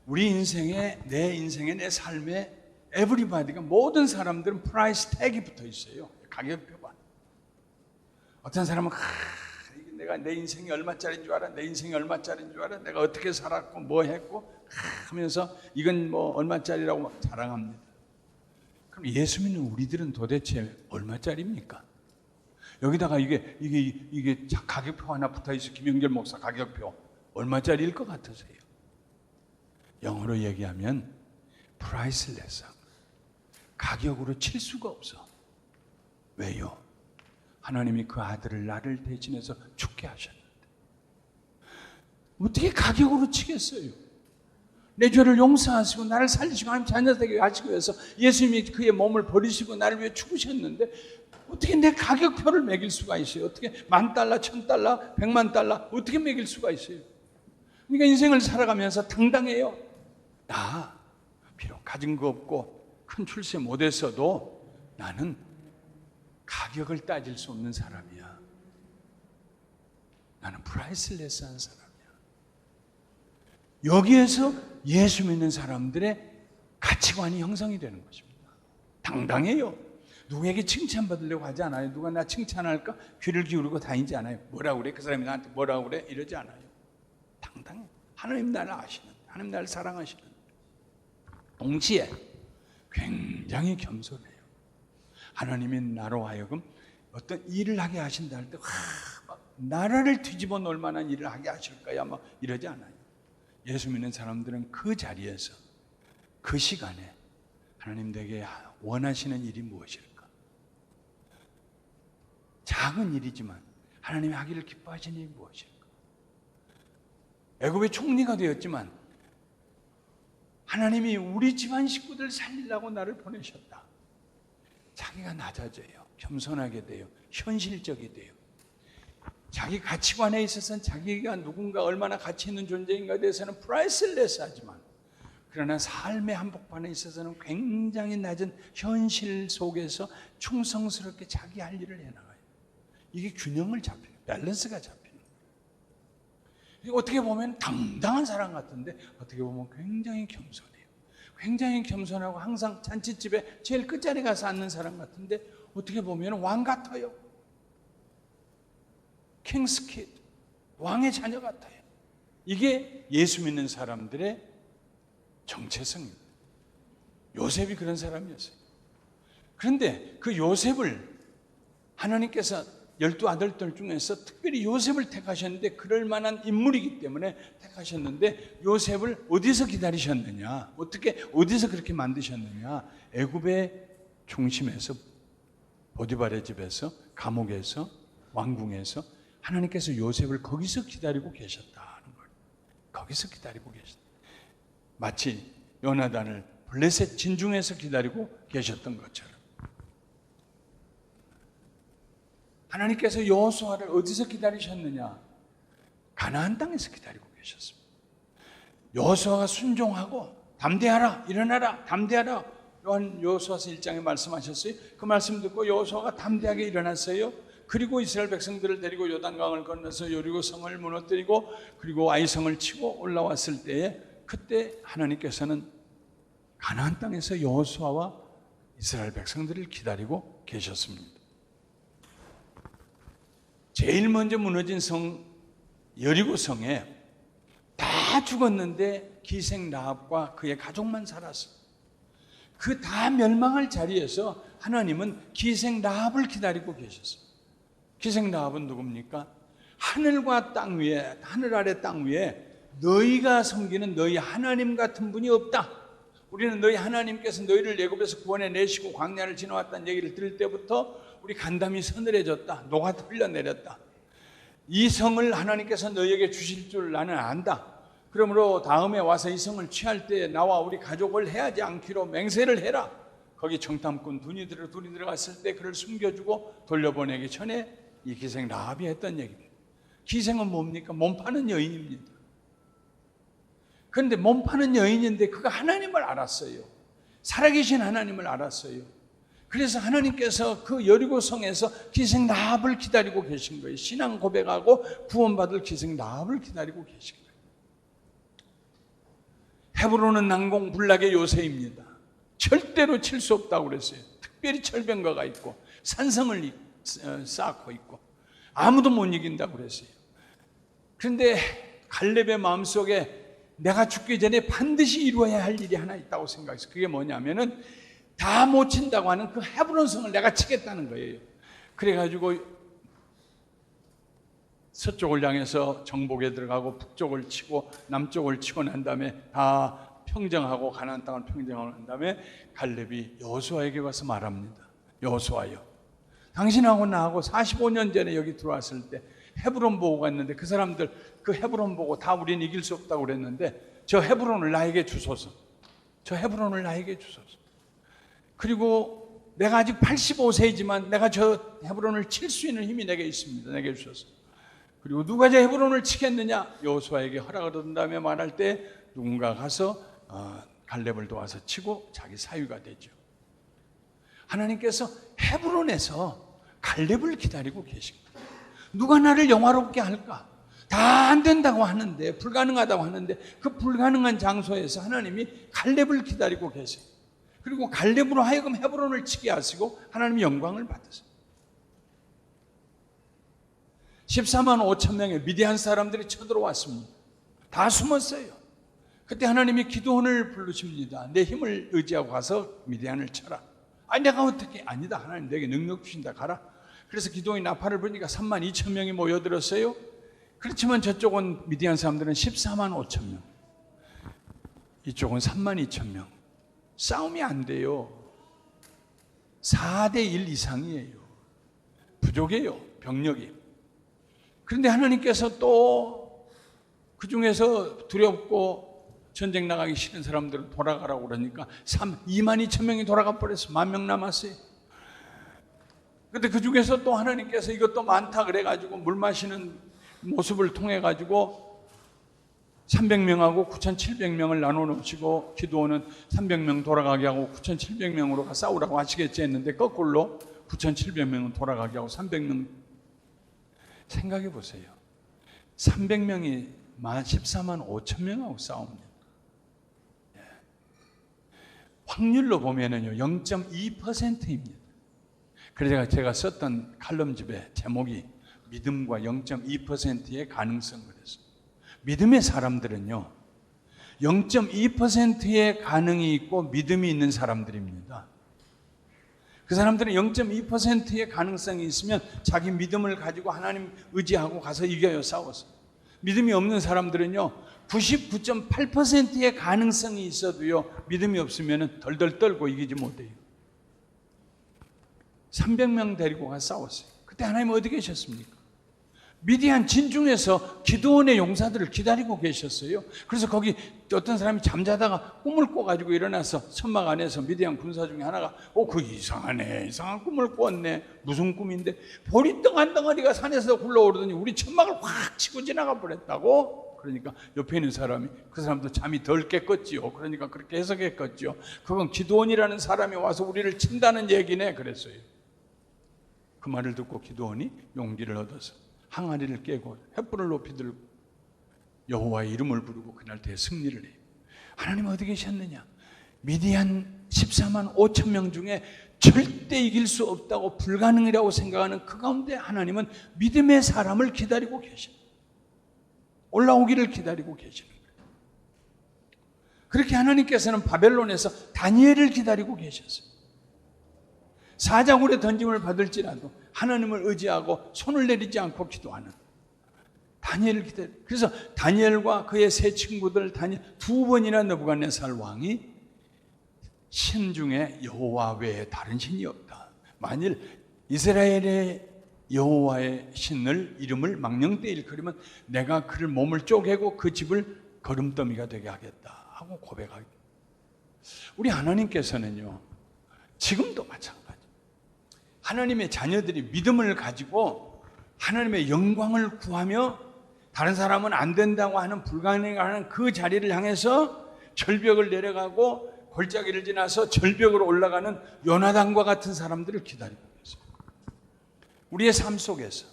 Speaker 1: 우리 인생에, 내 삶에 에브리바디가, 모든 사람들은 프라이스 태그이 붙어 있어요. 가격표가. 어떤 사람은 내가 내 인생이 얼마짜리인 줄 알아? 내 인생이 얼마짜리인 줄 알아? 내가 어떻게 살았고 뭐 했고 하면서 이건 뭐 얼마짜리라고 막 자랑합니다. 그럼 예수 믿는 우리들은 도대체 얼마짜리입니까? 여기다가 이게 가격표 하나 붙어 있어. 김영절 목사 가격표 얼마짜리일 것 같으세요? 영어로 얘기하면 priceless. 가격으로 칠 수가 없어. 왜요? 하나님이 그 아들을 나를 대신해서 죽게 하셨는데 어떻게 가격으로 치겠어요? 내 죄를 용서하시고 나를 살리시고 하나님 자녀 되게 하시기 위해서 예수님이 그의 몸을 버리시고 나를 위해 죽으셨는데 어떻게 내 가격표를 매길 수가 있어요? 어떻게 $10,000, $1,000, $1,000,000 어떻게 매길 수가 있어요? 그러니까 인생을 살아가면서 당당해요. 나 비록 가진 거 없고 큰 출세 못했어도 나는 가격을 따질 수 없는 사람이야. 나는 프라이슬레스한 사람이야. 여기에서 예수 믿는 사람들의 가치관이 형성이 되는 것입니다. 당당해요. 누구에게 칭찬받으려고 하지 않아요. 누가 나 칭찬할까? 귀를 기울이고 다니지 않아요. 뭐라고 그래? 그 사람이 나한테 뭐라고 그래? 이러지 않아요. 당당해. 하나님 나를 아시는, 하나님 나를 사랑하시는. 동시에 굉장히 겸손해요. 하나님이 나로 하여금 어떤 일을 하게 하신다 할 때 나라를 뒤집어 놓을 만한 일을 하게 하실까요? 막 이러지 않아요. 예수 믿는 사람들은 그 자리에서 그 시간에 하나님 내게 원하시는 일이 무엇일까? 작은 일이지만 하나님이 하기를 기뻐하시는 일이 무엇일까? 애굽의 총리가 되었지만 하나님이 우리 집안 식구들 살리려고 나를 보내셨다. 자기가 낮아져요. 겸손하게 돼요. 현실적이 돼요. 자기 가치관에 있어서는 자기가 누군가 얼마나 가치 있는 존재인가에 대해서는 프라이슬레스 하지만 그러나 삶의 한복판에 있어서는 굉장히 낮은 현실 속에서 충성스럽게 자기 할 일을 해나가요. 이게 균형을 잡혀요. 밸런스가 잡혀요. 어떻게 보면 당당한 사람 같은데 어떻게 보면 굉장히 겸손해요. 굉장히 겸손하고 항상 잔치집에 제일 끝자리 가서 앉는 사람 같은데 어떻게 보면 왕 같아요. 킹스키드, 왕의 자녀 같아요. 이게 예수 믿는 사람들의 정체성입니다. 요셉이 그런 사람이었어요. 그런데 그 요셉을 하나님께서 12아들들 중에서 특별히 요셉을 택하셨는데 그럴 만한 인물이기 때문에 택하셨는데 요셉을 어디서 기다리셨느냐? 어디서 그렇게 만드셨느냐? 애굽의 중심에서 보디발의 집에서 감옥에서 왕궁에서 하나님께서 요셉을 거기서 기다리고 계셨다는 걸. 거기서 기다리고 계셨다. 마치 요나단을 블레셋 진중에서 기다리고 계셨던 것처럼 하나님께서 여호수아를 어디서 기다리셨느냐? 가나안 땅에서 기다리고 계셨습니다. 여호수아가 순종하고 담대하라, 일어나라, 담대하라. 여호수아서 1장에 말씀하셨어요. 그 말씀 듣고 여호수아가 담대하게 일어났어요. 그리고 이스라엘 백성들을 데리고 요단강을 건너서 여리고 성을 무너뜨리고 그리고 아이성을 치고 올라왔을 때에 그때 하나님께서는 가나안 땅에서 여호수아와 이스라엘 백성들을 기다리고 계셨습니다. 제일 먼저 무너진 성 여리고 성에 다 죽었는데 기생 라합과 그의 가족만 살았어요. 그 다 멸망할 자리에서 하나님은 기생 라합을 기다리고 계셨어요. 기생 라합은 누굽니까? 하늘과 땅 위에, 하늘 아래 땅 위에 너희가 섬기는 너희 하나님 같은 분이 없다. 우리는 너희 하나님께서 너희를 애굽에서 구원해 내시고 광야를 지나왔다는 얘기를 들을 때부터 우리 간담이 서늘해졌다. 녹아 흘러내렸다. 이 성을 하나님께서 너희에게 주실 줄 나는 안다. 그러므로 다음에 와서 이 성을 취할 때 나와 우리 가족을 해하지 않기로 맹세를 해라. 거기 정탐꾼 둘이 들어갔을 때 그를 숨겨주고 돌려보내기 전에 이 기생 라합이 했던 얘기입니다. 기생은 뭡니까? 몸 파는 여인입니다. 그런데 몸 파는 여인인데 그가 하나님을 알았어요. 살아계신 하나님을 알았어요. 그래서 하나님께서 그 여리고 성에서 기생 라합을 기다리고 계신 거예요. 신앙 고백하고 구원받을 기생 라합을 기다리고 계신 거예요. 헤브론은 난공불락의 요새입니다. 절대로 칠 수 없다고 그랬어요. 특별히 철병거가 있고 산성을 쌓고 있고 아무도 못 이긴다고 그랬어요. 그런데 갈렙의 마음속에 내가 죽기 전에 반드시 이루어야 할 일이 하나 있다고 생각했어요. 그게 뭐냐면은 다 못 친다고 하는 그 헤브론 성을 내가 치겠다는 거예요. 그래가지고 서쪽을 향해서 정복에 들어가고 북쪽을 치고 남쪽을 치고 난 다음에 다 평정하고 가나안 땅을 평정하고 난 다음에 갈렙이 여호수아에게 와서 말합니다. 여호수아여, 당신하고 나하고 45년 전에 여기 들어왔을 때 헤브론 보고 갔는데 그 사람들 그 헤브론 보고 다 우리는 이길 수 없다고 그랬는데 저 헤브론을 나에게 주소서. 저 헤브론을 나에게 주소서. 그리고 내가 아직 85세이지만 내가 저 헤브론을 칠 수 있는 힘이 내게 있습니다. 내게 주소서. 그리고 누가 저 헤브론을 치겠느냐? 여호수아에게 허락을 얻은 다음에 말할 때 누군가 가서 갈렙을 도와서 치고 자기 사위가 되죠. 하나님께서 헤브론에서 갈렙을 기다리고 계십니다. 누가 나를 영화롭게 할까? 다 안 된다고 하는데, 불가능하다고 하는데 그 불가능한 장소에서 하나님이 갈렙을 기다리고 계세요. 그리고 갈렙으로 하여금 헤브론을 치게 하시고 하나님이 영광을 받으세요. 14만 5천 명의 미디안 사람들이 쳐들어왔습니다. 다 숨었어요. 그때 하나님이 기드온을 부르십니다. 내 힘을 의지하고 가서 미디안을 쳐라. 아니 내가 어떻게? 아니다. 하나님 내게 능력 주신다. 가라. 그래서 기드온이 나팔을 부니까 3만 2천 명이 모여들었어요. 그렇지만 저쪽은 미디안 사람들은 14만 5천 명, 이쪽은 3만 2천 명. 싸움이 안 돼요. 4대 1 이상이에요. 부족해요, 병력이. 그런데 하나님께서 또 그 중에서 두렵고 전쟁 나가기 싫은 사람들은 돌아가라고 그러니까 2만 2천 명이 돌아가 버렸어요. 10,000명 남았어요. 근데 그 중에서 또 하나님께서 이것도 많다 그래가지고 물 마시는 모습을 통해 가지고 300명하고 9,700명을 나눠 놓으시고 기드온은 300명 돌아가게 하고 9,700명으로 싸우라고 하시겠지 했는데 거꾸로 9,700명은 돌아가게 하고 300명. 생각해 보세요. 300명이 14만 5천 명하고 싸웁니다. 확률로 보면은요 0.2%입니다. 그래서 제가 썼던 칼럼집의 제목이 믿음과 0.2%의 가능성 그랬어요. 믿음의 사람들은요 0.2%의 가능이 있고 믿음이 있는 사람들입니다. 그 사람들은 0.2%의 가능성이 있으면 자기 믿음을 가지고 하나님 의지하고 가서 이겨요. 싸워서. 믿음이 없는 사람들은요 99.8%의 가능성이 있어도요 믿음이 없으면 덜덜 떨고 이기지 못해요. 300명 데리고 가서 싸웠어요. 그때 하나님 어디 계셨습니까? 미디안 진중에서 기드온의 용사들을 기다리고 계셨어요. 그래서 거기 어떤 사람이 잠자다가 꿈을 꿔가지고 일어나서 천막 안에서 미디안 군사 중에 하나가 그 이상하네, 이상한 꿈을 꿨네. 무슨 꿈인데? 보리 떡 덩어리가 산에서 굴러오르더니 우리 천막을 확 치고 지나가 버렸다고. 그러니까 옆에 있는 사람이, 그 사람도 잠이 덜 깼겠지요. 그러니까 그렇게 해석했겠지요. 그건 기드온이라는 사람이 와서 우리를 친다는 얘기네 그랬어요. 그 말을 듣고 기드온이 용기를 얻어서 항아리를 깨고 횃불을 높이 들고 여호와의 이름을 부르고 그날 대승리를 해요. 하나님 어디 계셨느냐? 미디안 14만 5천 명 중에 절대 이길 수 없다고 불가능이라고 생각하는 그 가운데 하나님은 믿음의 사람을 기다리고 계십니다. 올라오기를 기다리고 계시는 거예요. 그렇게 하나님께서는 바벨론에서 다니엘을 기다리고 계셨어요. 사자굴에 던짐을 받을지라도 하나님을 의지하고 손을 내리지 않고 기도하는 다니엘을 기다려. 그래서 다니엘과 그의 세 친구들 다니엘 2번이나 느부갓네살 왕이 신 중에 여호와 외에 다른 신이 없다. 만일 이스라엘의 여호와의 신을 이름을 망령되이 일컬으면 내가 그를 몸을 쪼개고 그 집을 거름더미가 되게 하겠다 하고 고백하기. 우리 하나님께서는요 지금도 마찬가지. 하나님의 자녀들이 믿음을 가지고 하나님의 영광을 구하며 다른 사람은 안 된다고 하는 불가능한 그 자리를 향해서 절벽을 내려가고 골짜기를 지나서 절벽으로 올라가는 요나단과 같은 사람들을 기다리고 있어요. 우리의 삶 속에서.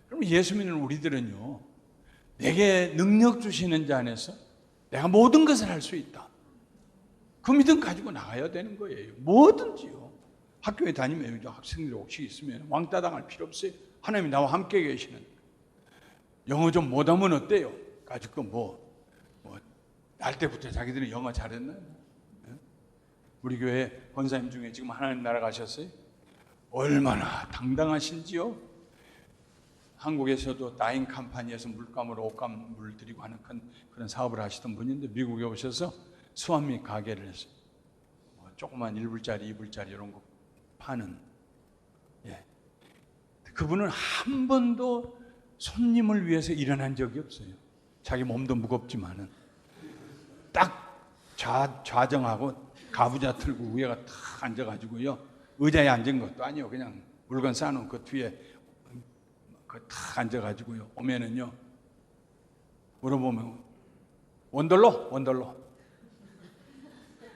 Speaker 1: 그럼 예수 믿는 우리들은요 내게 능력 주시는 자 안에서 내가 모든 것을 할 수 있다. 그 믿음 가지고 나가야 되는 거예요. 뭐든지요. 학교에 다니면 학생들이 혹시 있으면 왕따 당할 필요 없어요. 하나님이 나와 함께 계시는. 영어 좀 못하면 어때요? 가지고 날 때부터 자기들은 영어 잘했나요? 우리 교회 권사님 중에 지금 하나님 나라 가셨어요? 얼마나 당당하신지요? 한국에서도 다잉 컴퍼니에서 물감으로 옷감을 들이고 하는 그런 사업을 하시던 분인데 미국에 오셔서 수완미 가게를 했어요. 조그만 1불짜리, 2불짜리 이런 거 파는. 그분은 한 번도 손님을 위해서 일어난 적이 없어요. 자기 몸도 무겁지만은 딱 좌정하고 가부좌 틀고 위에가 탁 앉아가지고요. 의자에 앉은 것도 아니요. 그냥 물건 쌓아놓은 그 뒤에 탁 앉아가지고요. 오면은요. 물어보면 원돌로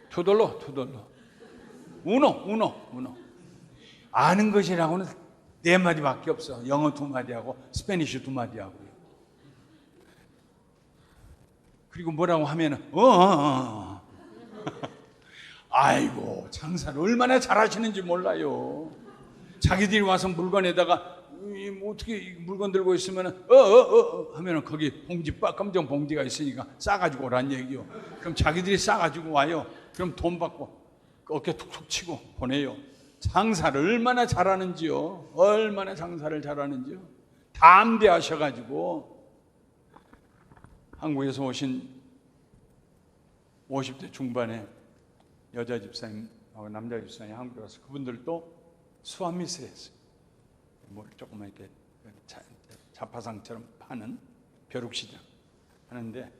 Speaker 1: 투돌로 우노 아는 것이라고는 4마디밖에 없어. 영어 2마디하고 스페니쉬 2마디하고요. 그리고 뭐라고 하면은 아이고 장사를 얼마나 잘하시는지 몰라요. 자기들이 와서 물건에다가 뭐 어떻게 물건 들고 있으면은 하면은 거기 봉지 검정 봉지가 있으니까 싸가지고 오란 얘기요. 그럼 자기들이 싸가지고 와요. 그럼 돈 받고 어깨 툭툭 치고 보내요. 장사를 얼마나 잘하는지요. 얼마나 장사를 잘하는지요. 담대하셔가지고 한국에서 오신 50대 중반에 여자 집사님하고 남자 집사님이 한국에 와서 그분들도 수완미스를 했어요. 뭘 조금만 이렇게 자파상처럼 파는 벼룩시장 하는데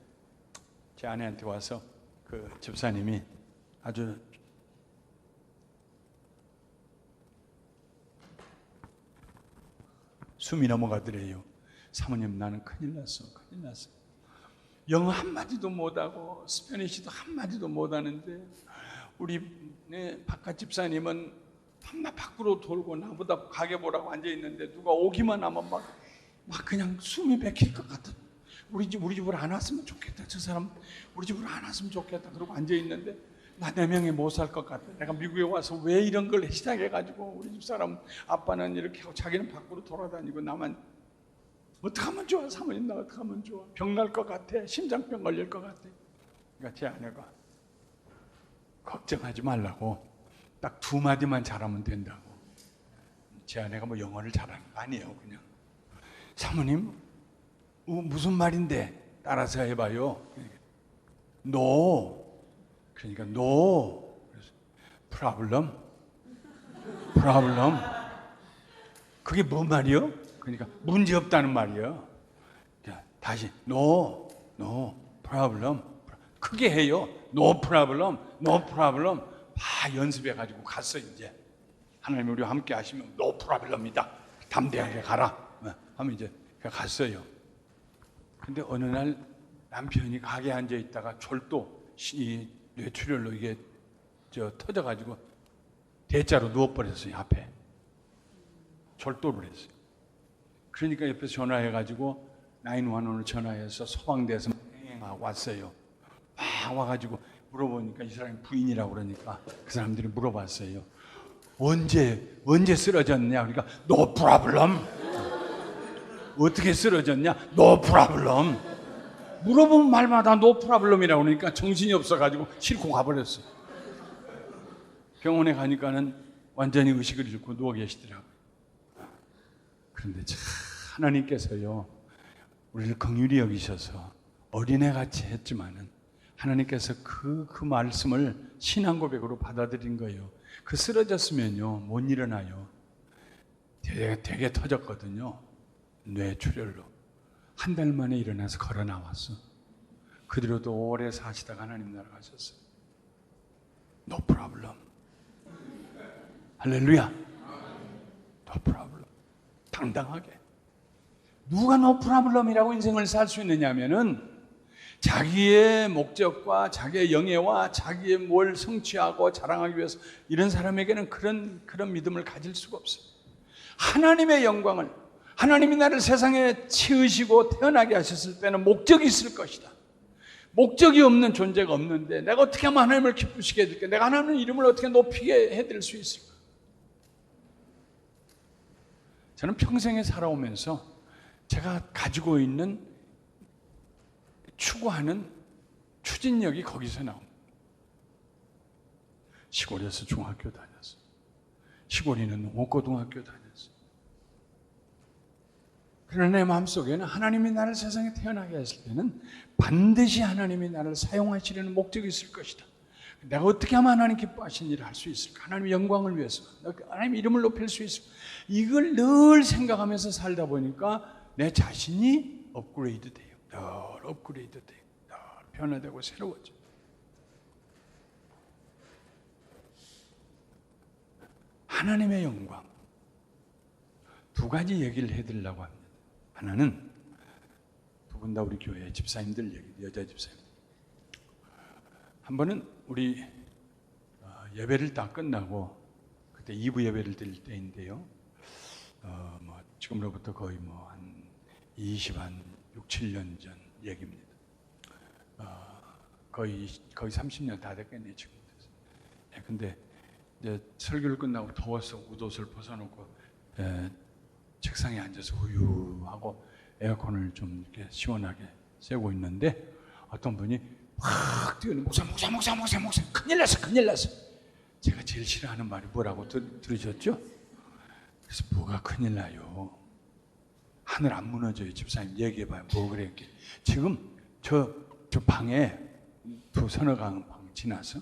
Speaker 1: 제 아내한테 와서 그 집사님이 아주 숨이 넘어가더래요. 사모님 나는 큰일 났어. 영어 한마디도 못하고 스페니쉬도 한마디도 못하는데 우리 바깥 집사님은 밤낮 밖으로 돌고 나보다 가게 보라고 앉아있는데 누가 오기만 하면 막 그냥 숨이 막힐 것 같아. 우리 집으로 안 왔으면 좋겠다. 저 사람 우리 집으로 안 왔으면 좋겠다. 그러고 앉아있는데 나 4명이 못 살 것 같아. 내가 미국에 와서 왜 이런 걸 시작해가지고 우리 집사람 아빠는 이렇게 하고 자기는 밖으로 돌아다니고 나만 어떡하면 좋아. 사모님 나 어떡하면 좋아. 병 날 것 같아. 심장병 걸릴 것 같아. 그러니까 제 아내가 걱정하지 말라고 딱 2마디만 잘하면 된다고. 제 아내가 뭐 영어를 잘하는 거 아니에요. 그냥 사모님 무슨 말인데 따라서 해봐요. No. 그러니까 no. problem. 그게 뭔 말이요? 그러니까 문제 없다는 말이에요. 다시 no problem. 크게 해요. no problem. 다 연습해가지고 갔어. 이제 하나님 우리와 함께 하시면 no problem이다. 담대하게 가라. 하면 이제 갔어요. 근데 어느 날 남편이 가게에 앉아 있다가 졸도 이 뇌출혈로 이게 터져가지고 대자로 누워버렸어요. 앞에 졸도를 했어요. 그러니까 옆에서 전화해가지고 911을 전화해서 소방대에서 왔어요. 막 와가지고 물어보니까 이 사람이 부인이라고 그러니까 그 사람들이 물어봤어요. 언제 쓰러졌냐? 그러니까 no problem. 어떻게 쓰러졌냐? no problem. 물어보면 말마다 no problem이라고 그러니까 정신이 없어가지고 싣고 가버렸어요. 병원에 가니까는 완전히 의식을 잃고 누워 계시더라고요. 그런데 참 하나님께서요 우리를 긍휼히 여기셔서 어린애같이 했지만은 하나님께서 그 말씀을 신앙 고백으로 받아들인 거예요. 그 쓰러졌으면요 못 일어나요. 되게 터졌거든요. 뇌출혈로. 한 달 만에 일어나서 걸어 나왔어. 그 뒤로도 오래 사시다가 하나님 나라 가셨어요. No problem. 할렐루야. No problem. 당당하게. 누가 no problem이라고 인생을 살 수 있느냐면은 자기의 목적과 자기의 영예와 자기의 뭘 성취하고 자랑하기 위해서 이런 사람에게는 그런 믿음을 가질 수가 없어요. 하나님의 영광을 하나님이 나를 세상에 치으시고 태어나게 하셨을 때는 목적이 있을 것이다. 목적이 없는 존재가 없는데 내가 어떻게 하면 하나님을 기쁘시게 해줄까? 내가 하나님의 이름을 어떻게 높이게 해드릴 수 있을까? 저는 평생에 살아오면서 제가 가지고 있는 추구하는 추진력이 거기서 나옵니다. 시골에서 중학교 다녔어요. 시골에는 농업고등학교 다녔어요. 그러나 내 마음속에는 하나님이 나를 세상에 태어나게 했을 때는 반드시 하나님이 나를 사용하시려는 목적이 있을 것이다. 내가 어떻게 하면 하나님 기뻐하시는 일을 할 수 있을까? 하나님의 영광을 위해서, 하나님의 이름을 높일 수 있을까? 이걸 늘 생각하면서 살다 보니까 내 자신이 업그레이드 돼요. 늘 업그레이드 돼요. 늘 변화되고 새로워져요. 하나님의 영광. 두 가지 얘기를 해드리려고 합니다. 하나는 두 분 다 우리 교회 집사님들 얘기, 여자 집사님. 한 번은 우리 예배를 다 끝나고 그때 2부 예배를 드릴 때인데요. 지금으로부터 거의 한 6, 7년 전 얘기입니다. 거의 30년 다 됐겠네요, 지금. 근데 이제 설교를 끝나고 더워서 웃옷을 벗어놓고 책상에 앉아서 우유하고 에어컨을 좀 이렇게 시원하게 쐬고 있는데 어떤 분이 확 뛰어는 목사 큰일 났어. 제가 제일 싫어하는 말이 뭐라고 들으셨죠? 그래서 뭐가 큰일 나요? 하늘 안 무너져요. 집사님 얘기해봐요. 뭐 그래? 지금 저 방에 서너 강 방 지나서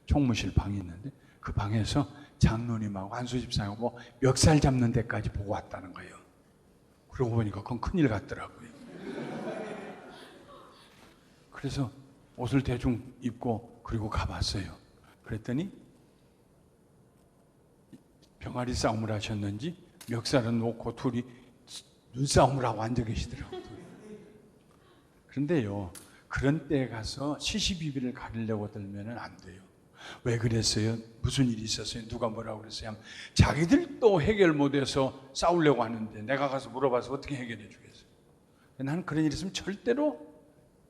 Speaker 1: 총무실 방이 있는데 그 방에서 장로님하고 한수 집사님하고 멱살 잡는 데까지 보고 왔다는 거예요. 그러고 보니까 그건 큰일 같더라고요. 그래서 옷을 대충 입고 그리고 가봤어요. 그랬더니 병아리 싸움을 하셨는지 멱살은 놓고 둘이 눈싸움을 하고 앉아 계시더라고요. 그런데요, 그런 때에 가서 시시비비를 가리려고 들면 안 돼요. 왜 그랬어요? 무슨 일이 있었어요? 누가 뭐라고 그랬어요? 자기들도 해결 못해서 싸우려고 하는데 내가 가서 물어봐서 어떻게 해결해 주겠어요? 나는 그런 일이 있으면 절대로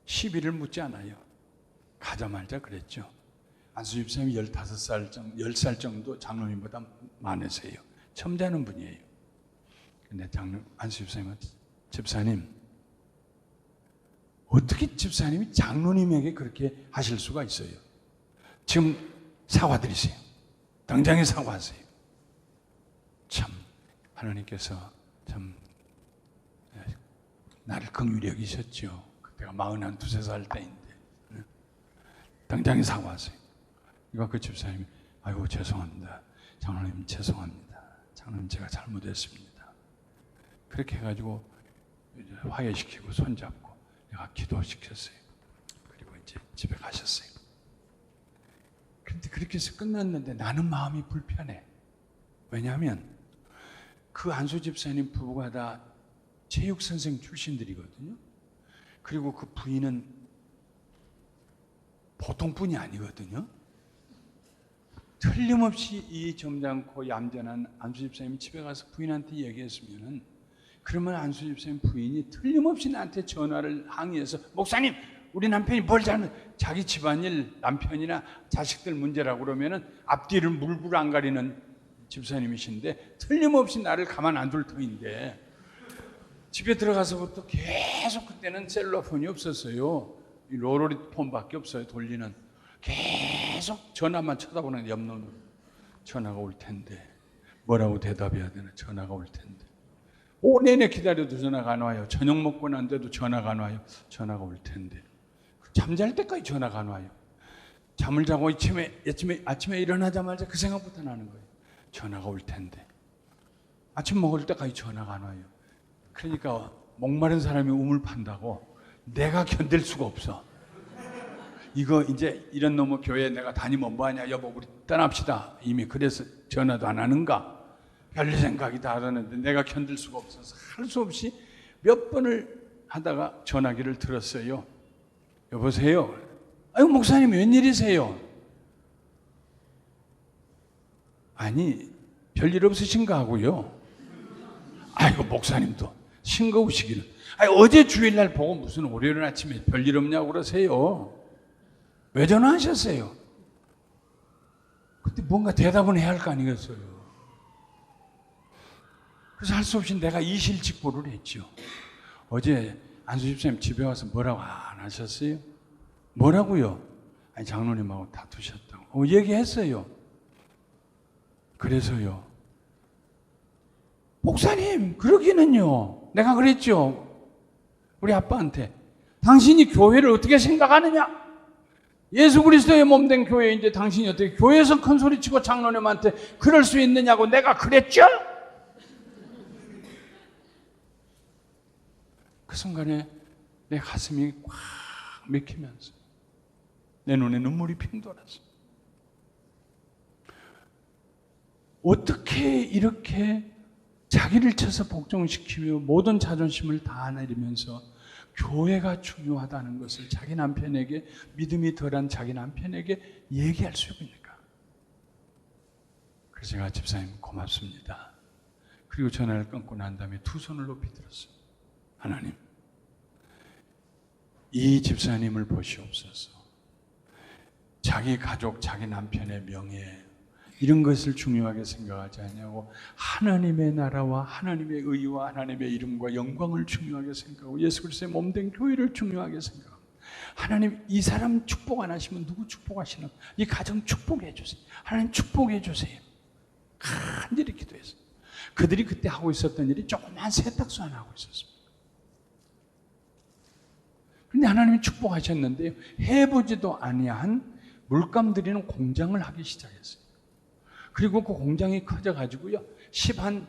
Speaker 1: 시비를 묻지 않아요. 가자마자 그랬죠. 안수 집사님이 10살 정도 장로님보다 많으세요. 첨자는 분이에요. 근데 안수 집사님은 집사님, 어떻게 집사님이 장로님에게 그렇게 하실 수가 있어요? 지금 사과드리세요. 당장에 사과하세요. 참 하나님께서 참 나를 긍휼히 여기셨죠. 그때가 42살 때인데 당장에 사과하세요. 이거 그 집사님이 아이고 죄송합니다. 장로님 죄송합니다. 장로님 제가 잘못했습니다. 그렇게 해가지고 이제 화해시키고 손잡고 내가 기도시켰어요. 그리고 이제 집에 가셨어요. 그런데 그렇게 해서 끝났는데 나는 마음이 불편해. 왜냐하면 그 안수 집사님 부부가 다 체육선생 출신들이거든요. 그리고 그 부인은 보통 분이 아니거든요. 틀림없이 이 점잖고 얌전한 안수 집사님이 집에 가서 부인한테 얘기했으면은, 그러면 안수 집사님 부인이 틀림없이 나한테 전화를 항의해서 목사님 우리 남편이 뭘 잘못, 자기 집안일 남편이나 자식들 문제라고 그러면은 앞뒤를 물불 안 가리는 집사님이신데 틀림없이 나를 가만 안 둘 터인데 집에 들어가서부터 계속, 그때는 셀러폰이 없었어요. 이 로러리 폰밖에 없어요. 돌리는. 계속 전화만 쳐다보는, 옆눈으로 전화가 올 텐데 뭐라고 대답해야 되나. 전화가 올 텐데 오내내 기다려도 전화가 안 와요. 저녁 먹고 난데도 전화가 안 와요. 전화가 올 텐데 잠잘 때까지 전화가 안 와요. 잠을 자고 아침에 일어나자마자 그 생각부터 나는 거예요. 전화가 올 텐데. 아침 먹을 때까지 전화가 안 와요. 그러니까 목마른 사람이 우물 판다고 내가 견딜 수가 없어. 이거 이제 이런 놈의 교회에 내가 다니면 뭐하냐. 여보 우리 떠납시다. 이미 그래서 전화도 안 하는가. 별 생각이 다 하는데 내가 견딜 수가 없어서 할 수 없이 몇 번을 하다가 전화기를 들었어요. 여보세요. 아유 목사님 웬일이세요? 아니 별일 없으신가 하고요. 아이고 목사님도 싱거우시기는. 아니 어제 주일날 보고 무슨 월요일 아침에 별일 없냐고 그러세요. 왜 전화하셨어요? 그때 뭔가 대답은 해야 할 거 아니겠어요. 그래서 할 수 없이 내가 이실직고를 했죠. 어제 안수 집사님 집에 와서 뭐라고 안 하셨어요? 뭐라고요? 아니 장로님하고 다투셨다고 얘기했어요. 그래서요. 목사님 그러기는요. 내가 그랬죠. 우리 아빠한테 당신이 교회를 어떻게 생각하느냐? 예수 그리스도의 몸된 교회인데 당신이 어떻게 교회에서 큰 소리치고 장로님한테 그럴 수 있느냐고 내가 그랬죠? 그 순간에 내 가슴이 꽉 막히면서 내 눈에 눈물이 핑 돌았어. 어떻게 이렇게 자기를 쳐서 복종시키며 모든 자존심을 다 내리면서 교회가 중요하다는 것을 자기 남편에게, 믿음이 덜한 자기 남편에게 얘기할 수 있습니까? 그래서 제가 집사님 고맙습니다. 그리고 전화를 끊고 난 다음에 두 손을 높이 들었어요. 하나님, 이 집사님을 보시옵소서. 자기 가족, 자기 남편의 명예, 이런 것을 중요하게 생각하지 않냐고 하나님의 나라와 하나님의 의와 하나님의 이름과 영광을 중요하게 생각하고 예수 그리스도의 몸된 교회를 중요하게 생각하고, 하나님 이 사람 축복 안 하시면 누구 축복하시나? 이 가정 축복해 주세요. 하나님 축복해 주세요. 간절히 기도했어요. 그들이 그때 하고 있었던 일이 조그만 세탁소 하나 하고 있었습니다. 그런데 하나님이 축복하셨는데요, 해보지도 아니한 물감 들이는 공장을 하기 시작했어요. 그리고 그 공장이 커져가지고요, 4만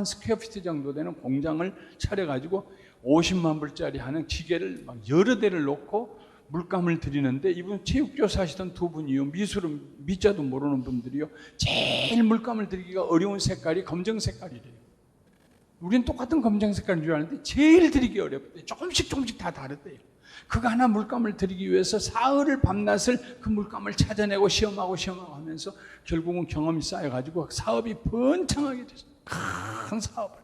Speaker 1: 스퀘어피트 정도 되는 공장을 차려가지고 50만 불짜리 하는 기계를 막 여러 대를 놓고 물감을 들이는데, 이분 체육교사 하시던 두 분이요, 미술은 미자도 모르는 분들이요, 제일 물감을 들이기가 어려운 색깔이 검정 색깔이래요. 우리는 똑같은 검정 색깔인 줄 아는데 제일 들이기 어렵대. 조금씩 다 다르대요. 그거 하나 물감을 들이기 위해서 사흘을 밤낮을 그 물감을 찾아내고 시험하고 하면서 결국은 경험이 쌓여가지고 사업이 번창하게 됐어요. 큰 사업을.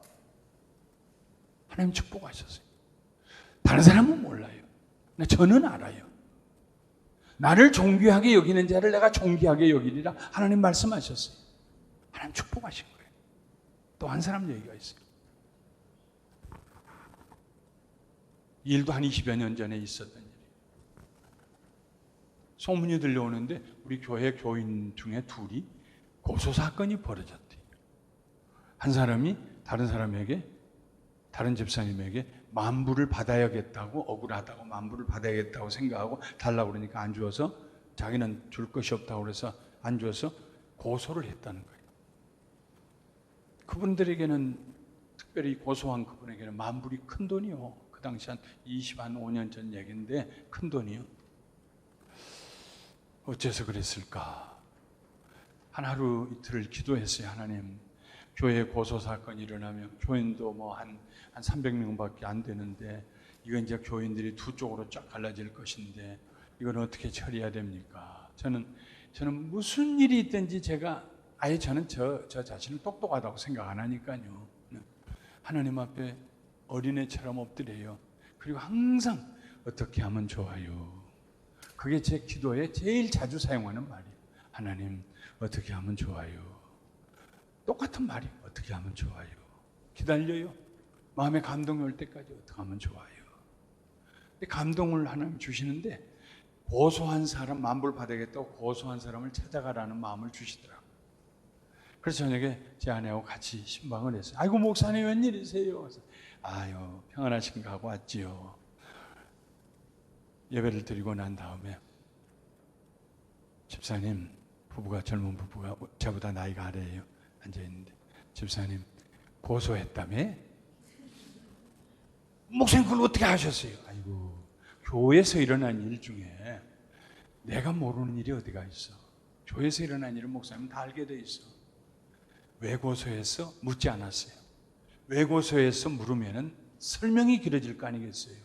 Speaker 1: 하나님 축복하셨어요. 다른 사람은 몰라요. 저는 알아요. 나를 존귀하게 여기는 자를 내가 존귀하게 여기리라 하나님 말씀하셨어요. 하나님 축복하신 거예요. 또 한 사람 얘기가 있어요. 이 일도 한 20여 년 전에 있었던 일이에요. 소문이 들려오는데 우리 교회 교인 중에 둘이 고소사건이 벌어졌대요. 한 사람이 다른 사람에게, 다른 집사님에게 만불을 받아야겠다고, 억울하다고 만불을 받아야겠다고 생각하고 달라고 그러니까 안 주어서, 자기는 줄 것이 없다고 그래서 안 주어서 고소를 했다는 거예요. 그분들에게는, 특별히 고소한 그분에게는 만불이 큰 돈이요. 그 당시 한 25년 전 얘기인데 큰 돈이요. 어째서 그랬을까? 한 하루 이틀을 기도했어요. 하나님, 교회 고소사건이 일어나면 교인도 뭐 한 300명밖에 안 되는데, 이건 이제 교인들이 두 쪽으로 쫙 갈라질 것인데 이건 어떻게 처리해야 됩니까? 저는 무슨 일이 있든지 제가 아예 저는 저 자신을 똑똑하다고 생각 안 하니까요. 하나님 앞에 어린애처럼 엎드려요. 그리고 항상 어떻게 하면 좋아요. 그게 제 기도에 제일 자주 사용하는 말이에요. 하나님, 어떻게 하면 좋아요. 똑같은 말이에요. 어떻게 하면 좋아요. 기다려요. 마음에 감동이 올 때까지 어떻게 하면 좋아요. 근데 감동을 하나님 주시는데, 고소한 사람, 만불 받아야겠다고 고소한 사람을 찾아가라는 마음을 주시더라고요. 그래서 저녁에 제 아내하고 같이 신방을 했어요. 아이고 목사님 웬일이세요? 그래서, 아유 평안하신가 하고 왔지요. 예배를 드리고 난 다음에 집사님, 부부가, 젊은 부부가 저보다 나이가 아래예요. 앉아있는데, 집사님 고소했다며? 목사님 그걸 어떻게 하셨어요? 아이고, 교회에서 일어난 일 중에 내가 모르는 일이 어디가 있어. 교회에서 일어난 일은 목사님은 다 알게 돼 있어. 왜 고소해서 묻지 않았어요. 왜 고소해서 물으면은 설명이 길어질 거 아니겠어요.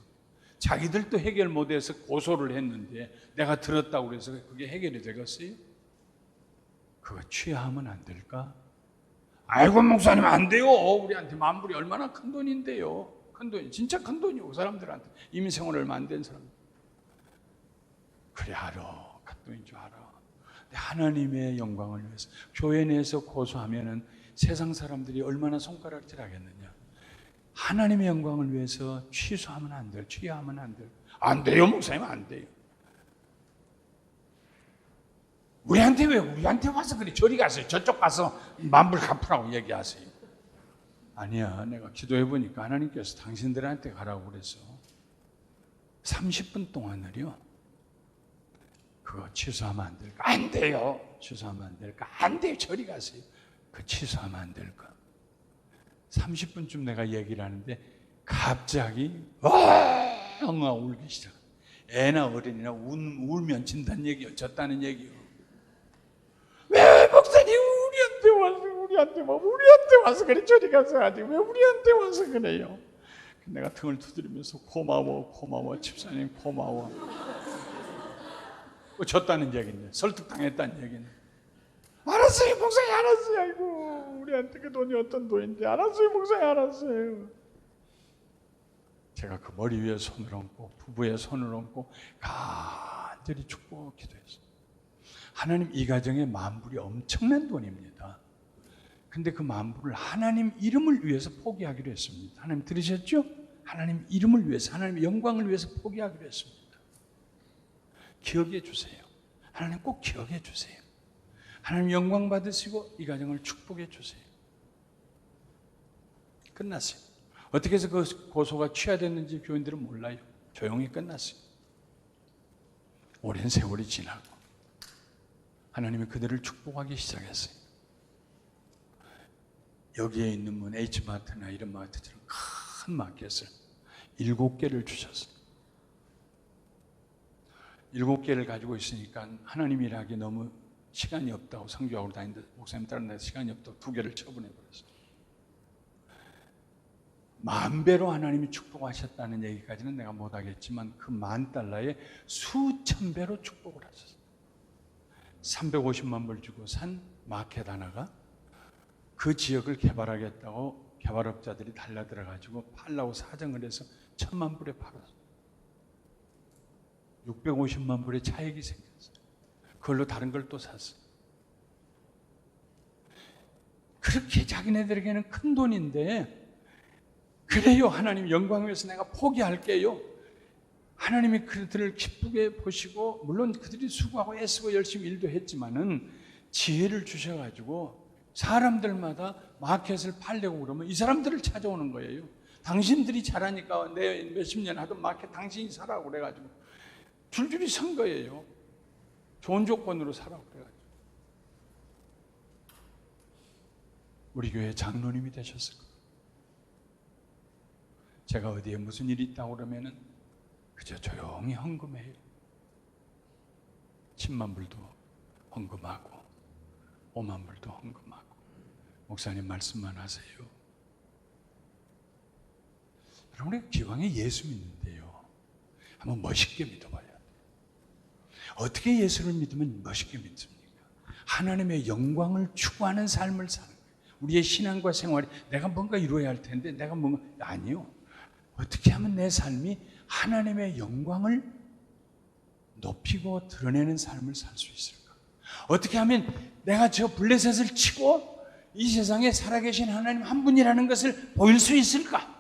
Speaker 1: 자기들도 해결 못해서 고소를 했는데 내가 들었다고 그래서 그게 해결이 되겠어요? 그거 취하하면 안 될까? 아이고 목사님 안 돼요. 우리한테 만불이 얼마나 큰 돈인데요. 큰 돈이, 진짜 큰 돈이고, 그 사람들한테 이민 생활 얼마 안 된 사람. 그래 알아. 큰 돈인 줄 알아. 근데 하나님의 영광을 위해서 교회 내에서 고소하면은 세상 사람들이 얼마나 손가락질 하겠느냐. 하나님의 영광을 위해서 취소하면 안 돼. 취하면 안 돼. 안 돼요 목사님 안 돼요. 우리한테 왜 우리한테 와서 그래. 저리 가세요. 저쪽 가서 만불 갚으라고 얘기하세요. 아니야, 내가 기도해 보니까 하나님께서 당신들한테 가라고 그래서 30분 동안을요 그거 취소하면 안 될까? 안 돼요. 취소하면 안 될까? 안 돼요. 저리 가세요. 그 취소하면 안 될까? 30분쯤 내가 얘기를 하는데 갑자기 엉엉 울기 시작. 애나 어린이나 울면 진다는 얘기요. 졌다는 얘기요. 왜 목사님 우리한테 와서 그래. 저리 가서 하지. 왜 우리한테 와서 그래요? 내가 등을 두드리면서 고마워 집사님 고마워. 졌다는 얘기네. 설득당했다는 얘기네. 알았어요 목사님 알았어요. 아이고 우리한테 그 돈이 어떤 돈인데 알았어요 목사님 알았어요. 제가 그 머리 위에 손을 얹고 부부의 손을 얹고 간절히 축복하고 기도했어요. 하나님 이 가정의 만불이 엄청난 돈입니다. 근데 그 만불을 하나님 이름을 위해서 포기하기로 했습니다. 하나님 들으셨죠? 하나님 이름을 위해서 하나님의 영광을 위해서 포기하기로 했습니다. 기억해 주세요. 하나님 꼭 기억해 주세요. 하나님 영광 받으시고 이 가정을 축복해 주세요. 끝났어요. 어떻게 해서 그 고소가 취하됐는지 교인들은 몰라요. 조용히 끝났어요. 오랜 세월이 지나고 하나님이 그들을 축복하기 시작했어요. 여기에 있는 분 H마트나 이런 마트처럼 큰 마켓을 7개를 주셨어요. 7개를 가지고 있으니까 하나님 일하기 너무 시간이 없다고 선교하고 다니는데 목사님 다른 데 시간이 없다고 2개를 처분해버렸어요. 10,000배로 하나님이 축복하셨다는 얘기까지는 내가 못하겠지만 그 $10,000에 수천 배로 축복을 하셨어요. 350만 불 주고 산 마켓 하나가 그 지역을 개발하겠다고 개발업자들이 달라들어가지고 팔라고 사정을 해서 1,000만 불에 팔았어요. 650만 불의 차익이 생겼어요. 그걸로 다른 걸 또 샀어요. 그렇게 자기네들에게는 큰 돈인데 그래요 하나님 영광을 위해서 내가 포기할게요. 하나님이 그들을 기쁘게 보시고 물론 그들이 수고하고 애쓰고 열심히 일도 했지만은 지혜를 주셔가지고 사람들마다 마켓을 팔려고 그러면 이 사람들을 찾아오는 거예요. 당신들이 잘하니까 내 몇십 년 하던 마켓 당신이 사라고 그래가지고 줄줄이 선 거예요. 좋은 조건으로 사라고 그래가지고. 우리 교회 장로님이 되셨을 거예요. 제가 어디에 무슨 일이 있다고 그러면은 그저 조용히 헌금해요. 10만 불도 헌금하고 5만 불도 헌금하고 목사님 말씀만 하세요. 여러분 우리가 기왕에 예수 믿는데요. 한번 멋있게 믿어봐야 돼요. 어떻게 예수를 믿으면 멋있게 믿습니까? 하나님의 영광을 추구하는 삶을 사는 거예요. 우리의 신앙과 생활이 내가 뭔가 이루어야 할 텐데 내가 뭔가 아니요. 어떻게 하면 내 삶이 하나님의 영광을 높이고 드러내는 삶을 살 수 있을까? 어떻게 하면 내가 저 블레셋을 치고 이 세상에 살아계신 하나님 한 분이라는 것을 보일 수 있을까?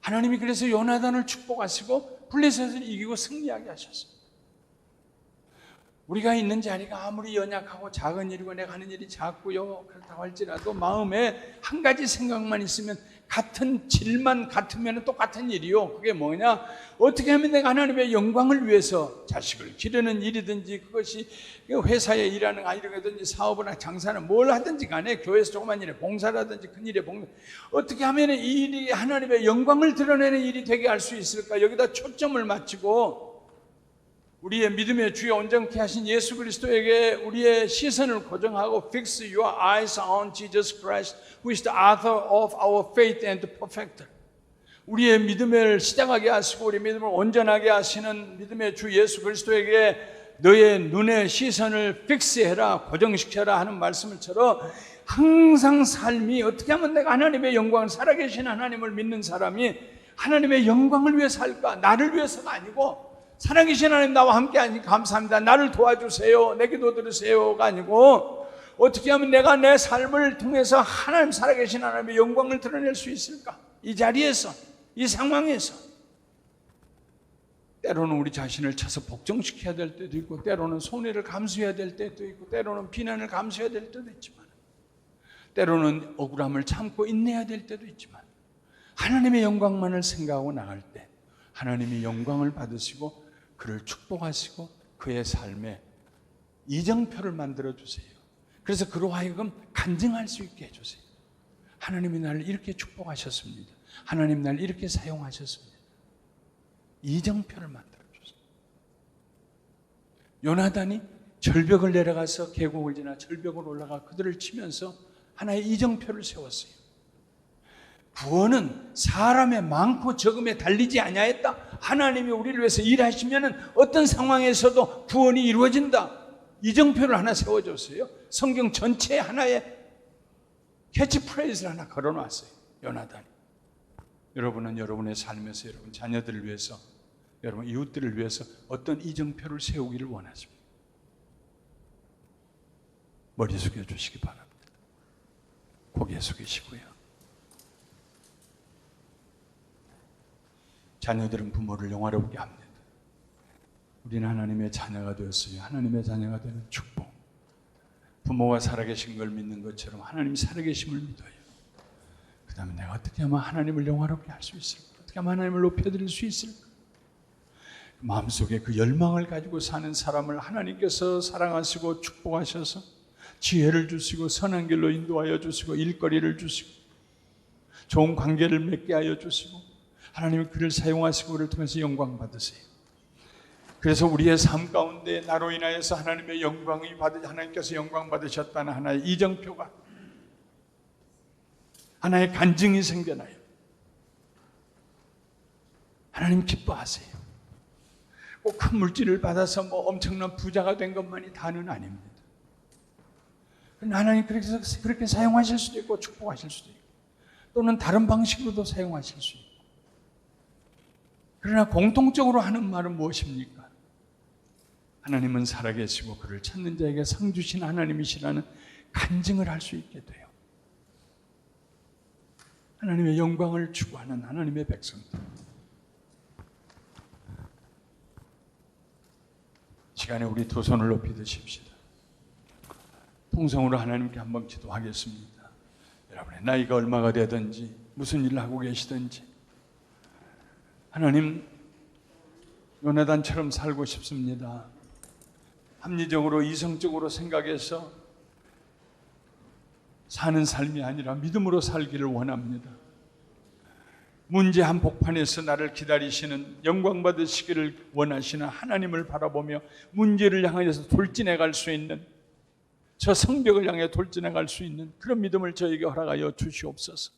Speaker 1: 하나님이 그래서 요나단을 축복하시고 블레셋을 이기고 승리하게 하셨어요. 우리가 있는 자리가 아무리 연약하고 작은 일이고 내가 하는 일이 작고요 그렇다고 할지라도 마음에 한 가지 생각만 있으면 같은 질만 같으면 똑같은 일이요. 그게 뭐냐? 어떻게 하면 내가 하나님의 영광을 위해서 자식을 기르는 일이든지 그것이 회사에 일하는 일이든지 사업이나 장사는 뭘 하든지 간에 교회에서 조그만 일에 봉사라든지 큰 일에 봉사 어떻게 하면 이 일이 하나님의 영광을 드러내는 일이 되게 할 수 있을까? 여기다 초점을 맞추고 우리의 믿음의 주에 온전케 하신 예수 그리스도에게 우리의 시선을 고정하고 Fix your eyes on Jesus Christ, who is the author of our faith and the perfecter. 우리의 믿음을 시작하게 하시고 우리 믿음을 온전하게 하시는 믿음의 주 예수 그리스도에게 너의 눈의 시선을 픽스해라, 고정시켜라 하는 말씀을처럼 항상 삶이 어떻게 하면 내가 하나님의 영광을 살아계신 하나님을 믿는 사람이 하나님의 영광을 위해 살까? 나를 위해서가 아니고 살아계신 하나님 나와 함께 하니 감사합니다. 나를 도와주세요. 내 기도 들으세요가 아니고 어떻게 하면 내가 내 삶을 통해서 하나님 살아계신 하나님의 영광을 드러낼 수 있을까? 이 자리에서, 이 상황에서 때로는 우리 자신을 쳐서 복종시켜야 될 때도 있고 때로는 손해를 감수해야 될 때도 있고 때로는 비난을 감수해야 될 때도 있지만 때로는 억울함을 참고 인내해야 될 때도 있지만 하나님의 영광만을 생각하고 나갈 때 하나님이 영광을 받으시고 그를 축복하시고 그의 삶에 이정표를 만들어주세요. 그래서 그로 하여금 간증할 수 있게 해주세요. 하나님이 나를 이렇게 축복하셨습니다. 하나님 나를 이렇게 사용하셨습니다. 이정표를 만들어주세요. 요나단이 절벽을 내려가서 계곡을 지나 절벽을 올라가 그들을 치면서 하나의 이정표를 세웠어요. 구원은 사람의 많고 적음에 달리지 아니하였다. 하나님이 우리를 위해서 일하시면 어떤 상황에서도 구원이 이루어진다. 이정표를 하나 세워줬어요. 성경 전체에 하나의 캐치프레이즈를 하나 걸어놨어요. 요나단이. 여러분은 여러분의 삶에서 여러분 자녀들을 위해서, 여러분 이웃들을 위해서 어떤 이정표를 세우기를 원하십니까? 머리 숙여주시기 바랍니다. 고개 숙이시고요. 자녀들은 부모를 영화롭게 합니다. 우리는 하나님의 자녀가 되었어요. 하나님의 자녀가 되는 축복. 부모가 살아계신 걸 믿는 것처럼 하나님이 살아계심을 믿어요. 그 다음에 내가 어떻게 하면 하나님을 영화롭게 할 수 있을까? 어떻게 하면 하나님을 높여드릴 수 있을까? 마음속에 그 열망을 가지고 사는 사람을 하나님께서 사랑하시고 축복하셔서 지혜를 주시고 선한 길로 인도하여 주시고 일거리를 주시고 좋은 관계를 맺게 하여 주시고 하나님이 그를 사용하시고 그를 통해서 영광 받으세요. 그래서 우리의 삶 가운데 나로 인하여서 하나님의 영광이 하나님께서 영광 받으셨다는 하나의 이정표가, 하나의 간증이 생겨나요. 하나님 기뻐하세요. 꼭 큰 물질을 받아서 엄청난 부자가 된 것만이 다는 아닙니다. 하나님 그렇게 사용하실 수도 있고 축복하실 수도 있고 또는 다른 방식으로도 사용하실 수 있고, 그러나 공통적으로 하는 말은 무엇입니까? 하나님은 살아계시고 그를 찾는 자에게 상 주신 하나님이시라는 간증을 할 수 있게 돼요. 하나님의 영광을 추구하는 하나님의 백성들. 시간에 우리 두 손을 높이 드십시다. 통성으로 하나님께 한번 기도하겠습니다. 여러분의 나이가 얼마가 되든지 무슨 일을 하고 계시든지 하나님, 요나단처럼 살고 싶습니다. 합리적으로 이성적으로 생각해서 사는 삶이 아니라 믿음으로 살기를 원합니다. 문제 한복판에서 나를 기다리시는 영광 받으시기를 원하시는 하나님을 바라보며 문제를 향해서 돌진해 갈 수 있는, 저 성벽을 향해 돌진해 갈 수 있는 그런 믿음을 저에게 허락하여 주시옵소서.